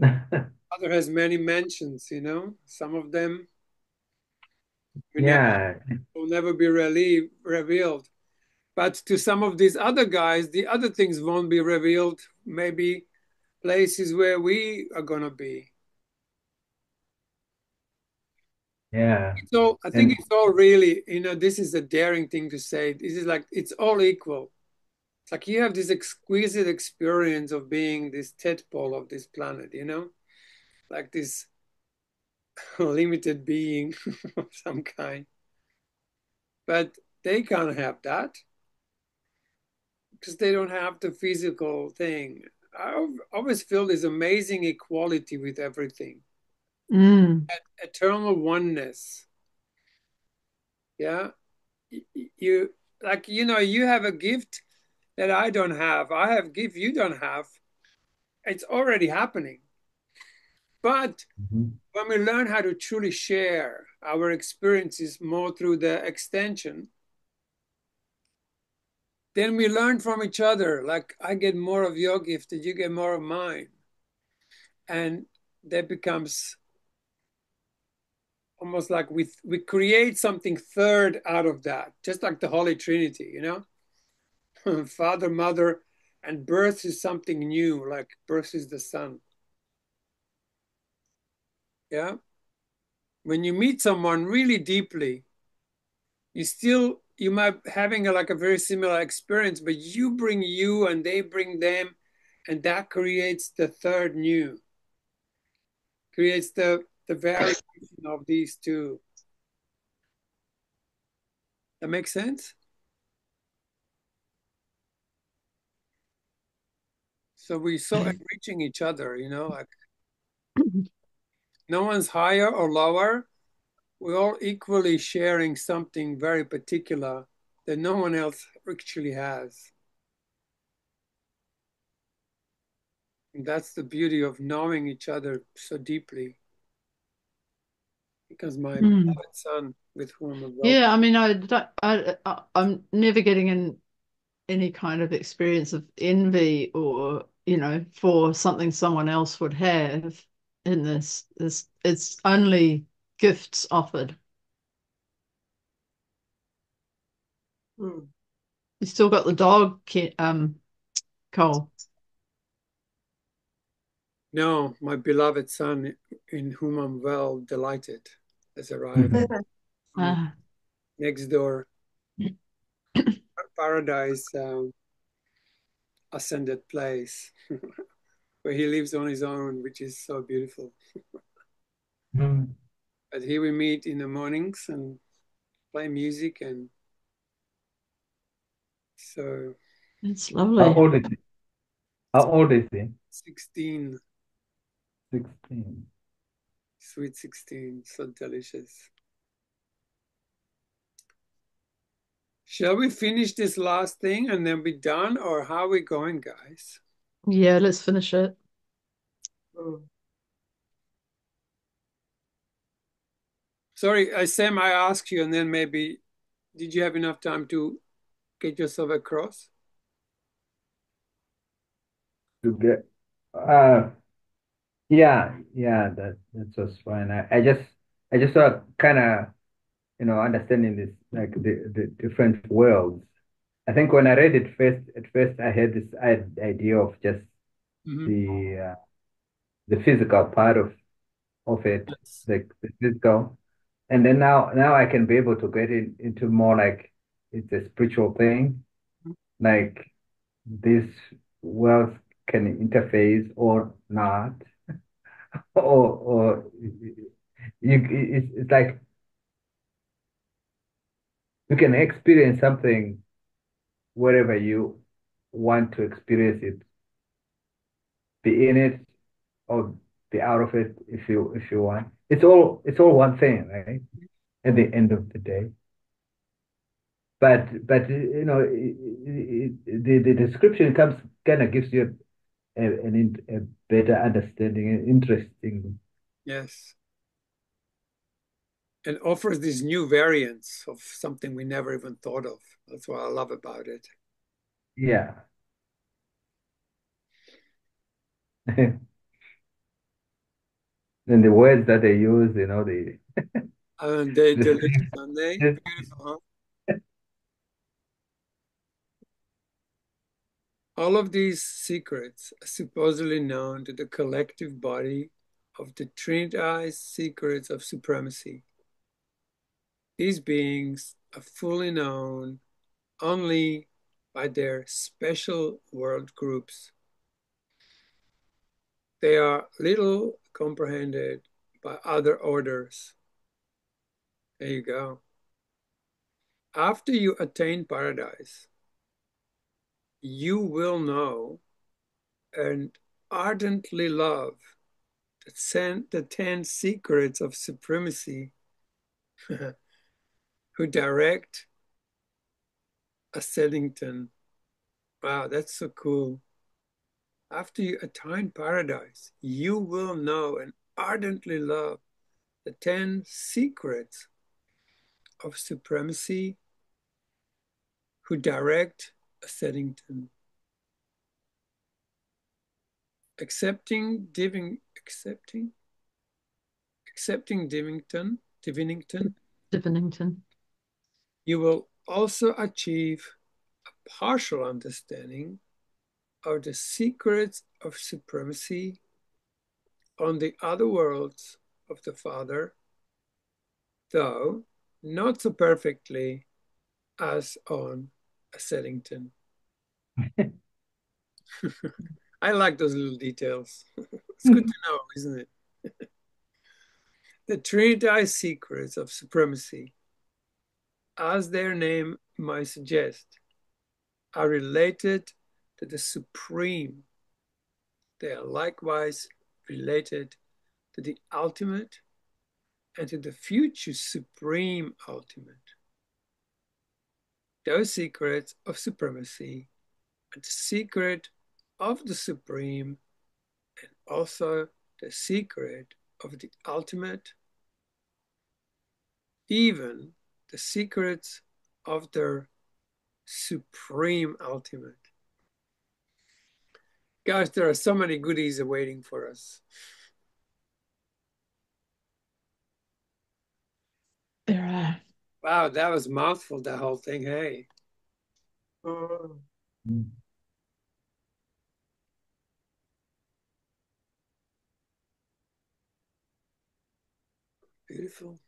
Other has many mentions, you know. Some of them Yeah, will never be revealed. But to some of these other guys, the other things won't be revealed. Maybe places where we are gonna be. yeah. So I think And it's all really, this is a daring thing to say. This is like it's all equal. It's like you have this exquisite experience of being this tadpole of this planet, like this limited being of some kind. But they can't have that because they don't have the physical thing. I always feel this amazing equality with everything, Mm. eternal oneness. Yeah. You like, you have a gift that I don't have. I have a gift you don't have. It's already happening. But Mhm. when we learn how to truly share our experiences more through the extension, then we learn from each other. Like I get more of your gift and you get more of mine. And that becomes almost like we create something third out of that, just like the Holy Trinity. Father, Mother, and birth is something new, like birth is the Son. Yeah. When you meet someone really deeply, you might having like a very similar experience, but you bring you and they bring them, and that creates the third new, creates the variation of these two. That makes sense. So we're so enriching each other, like no one's higher or lower. We're all equally sharing something very particular that no one else actually has. And that's the beauty of knowing each other so deeply. Because my Mm. beloved son, with whom I'm well. Yeah, I mean, I don't, I'm never getting in any kind of experience of envy or, for something someone else would have in this. It's only gifts offered. Mm. You still got the dog, Cole. No, my beloved son, in whom I'm well delighted, has arrived Ah. next door. Paradise ascended place where he lives on his own, which is so beautiful. Mhm. But here we meet in the mornings and play music, and so It's How lovely. old is he? How old is he? 16, 16. sweet 16, so delicious. Shall we finish this last thing and then be done, or how are we going, guys? Yeah, let's finish it. Mm. Sorry, Sam, I asked you, and then maybe did you have enough time to get yourself across? To get, uh, yeah, yeah, that was fine. I just kind of, understanding this, like the different worlds. I think when I read it first, at first I had this idea of just Mhm. the physical part of it, Yes. like the physical. And then now I can be able to get into more like it's a spiritual thing, like this world can interface or not, or it's like you can experience something wherever you want to experience it, be in it or be out of it if you want. It's all one thing, right? At the end of the day. But the description comes kind of gives you a better understanding, interesting. Yes. And offers these new variants of something we never even thought of. That's what I love about it. Yeah. And the words that they use, And they the delicious, things, aren't they? just, Beautiful, huh? All of these secrets are supposedly known to the collective body of the trinitized secrets of supremacy. These beings are fully known only by their special world groups. They are little comprehended by other orders. There you go. After you attain paradise, you will know and ardently love the 10 secrets of supremacy who direct a Seddington. Wow, that's so cool. After you attain paradise, you will know and ardently love the 10 secrets of supremacy who direct a Seddington. Accepting Divinington. you will also achieve a partial understanding of the secrets of supremacy on the other worlds of the Father, though not so perfectly as on a Seddington. I like those little details. It's good to know, isn't it? The Trinitized secrets of supremacy, as their name might suggest, are related to the supreme. They are likewise related to the ultimate and to the future supreme ultimate. Those secrets of supremacy are the secret of the supreme and also the secret of the ultimate, even the secrets of their supreme ultimate. Gosh, there are so many goodies awaiting for us. There are. Wow, that was mouthful, that whole thing. Hey. Beautiful.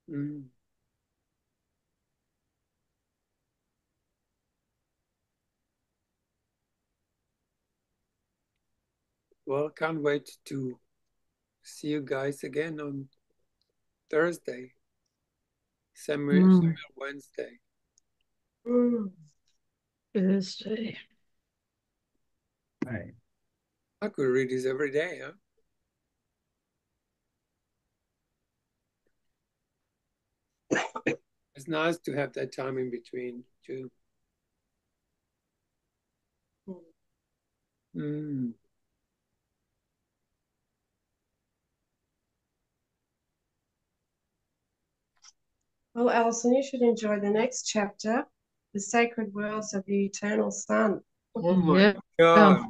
Mm. Well, can't wait to see you guys again on Thursday, Samuel Wednesday. Thursday. Right. I could read these every day, huh? It's nice to have that time in between, too. Mm. Well, Alison, you should enjoy the next chapter, The Sacred Worlds of the Eternal Sun. Oh my God.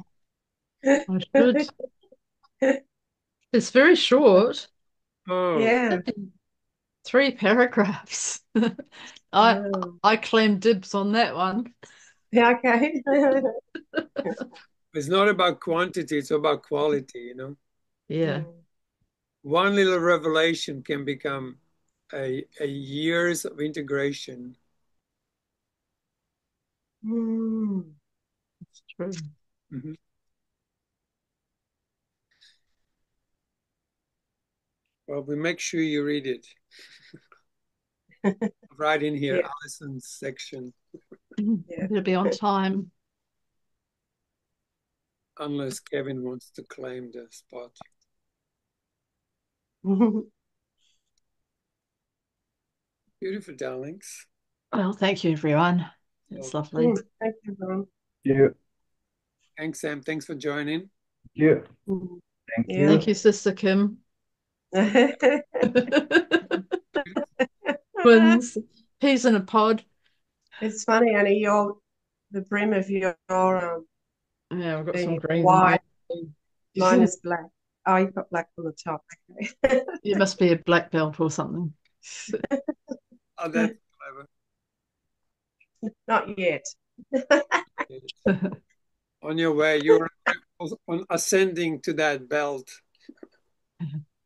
God. I should. It's very short. Oh. Yeah. 3 paragraphs. I claim dibs on that one. Yeah, okay. It's not about quantity, it's about quality, you know. Yeah. One little revelation can become a years of integration. It's true. Mm-hmm. Well, we make sure you read it. Right in here, Yeah. Alison's section. Yeah. It'll be on time. Unless Kevin wants to claim the spot. Beautiful, darlings. Well, thank you, everyone. It's lovely. Thank you, Ron. Yeah. Thanks, Sam. Thanks for joining. Yeah. Thank Yeah. you. Thank you, Sister Kim. Twins, peas in a pod. It's funny, Annie, the brim of your Yeah, we've got some thing is green white. in Mine is black. Oh, you've got black on the top. Okay. It must be a black belt or something. Oh, that's clever. Not yet. On your way, you're ascending to that belt.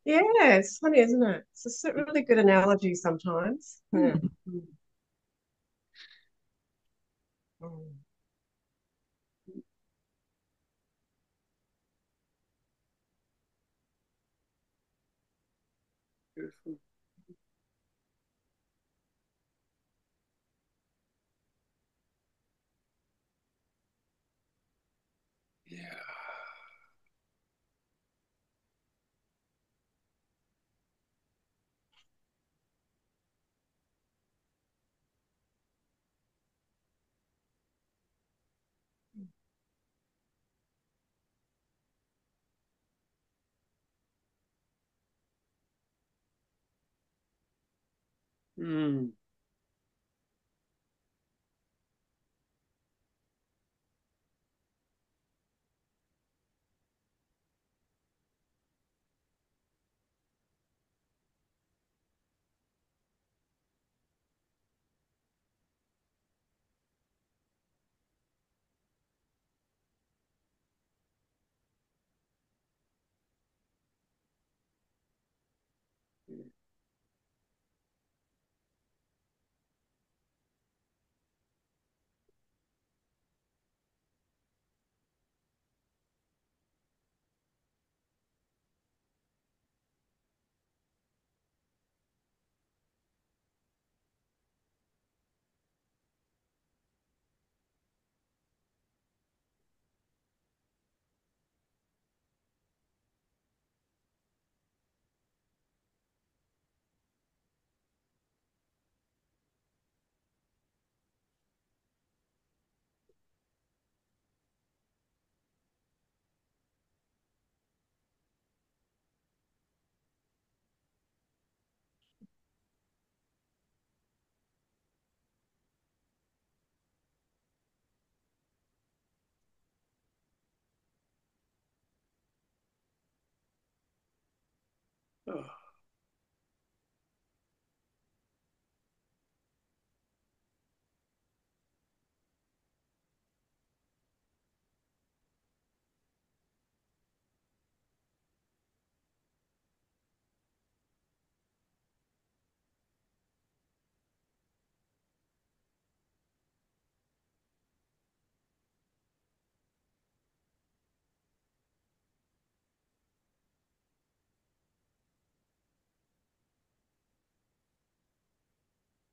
Yeah, it's funny, isn't it? It's a really good analogy sometimes. Yeah. Beautiful. Yeah. Mm. Oh.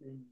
Mm.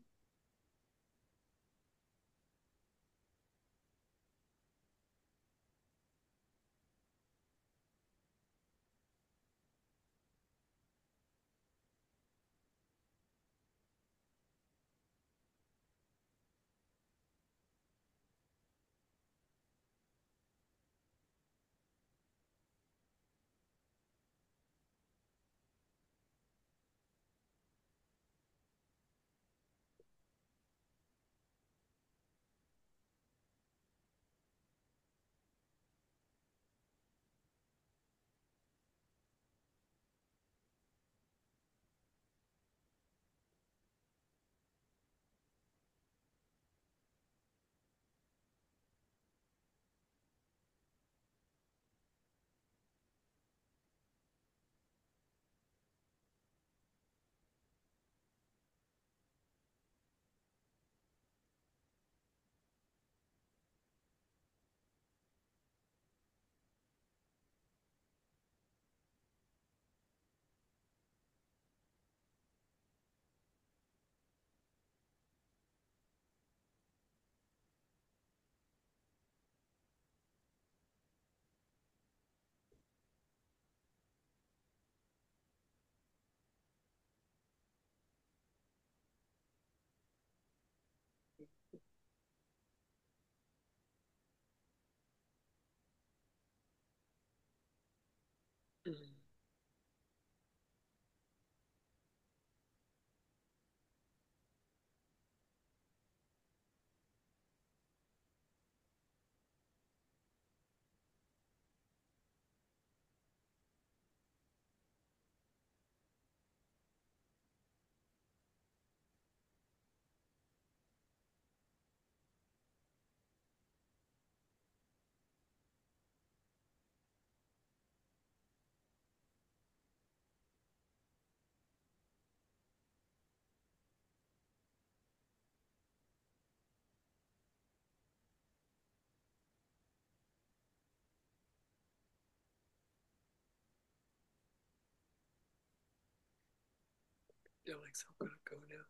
Alex, I'm going to go now.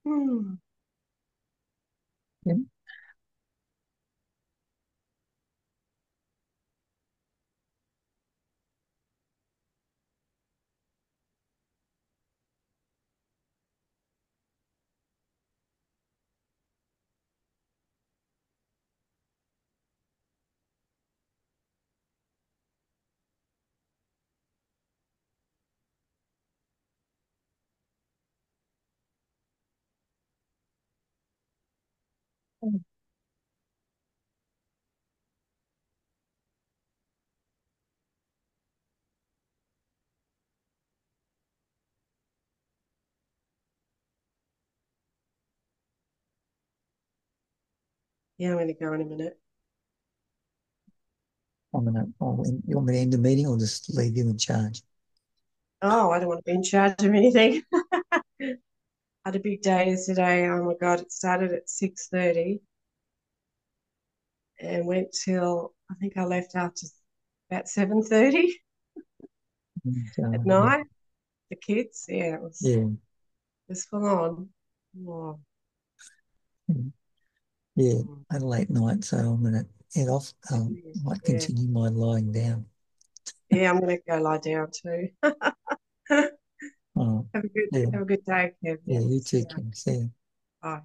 Hmm. Yep. Yeah, I'm going to go in a minute. You want me to end the meeting or just leave you in charge? Oh, I don't want to be in charge of anything. Had a big day yesterday. Oh my God, it started at 6:30 and went till I think I left after about 7:30 at Yeah, night. The kids, yeah, yeah, it was full on. Oh, yeah. mm, I had a late night, so I'm gonna head off. Might yeah, continue my lying down. yeah. I'm going to go lie down too. Oh, Have yeah, a good day, Kev. yeah. Yeah, You see too, ya. Kim. See ya. Bye.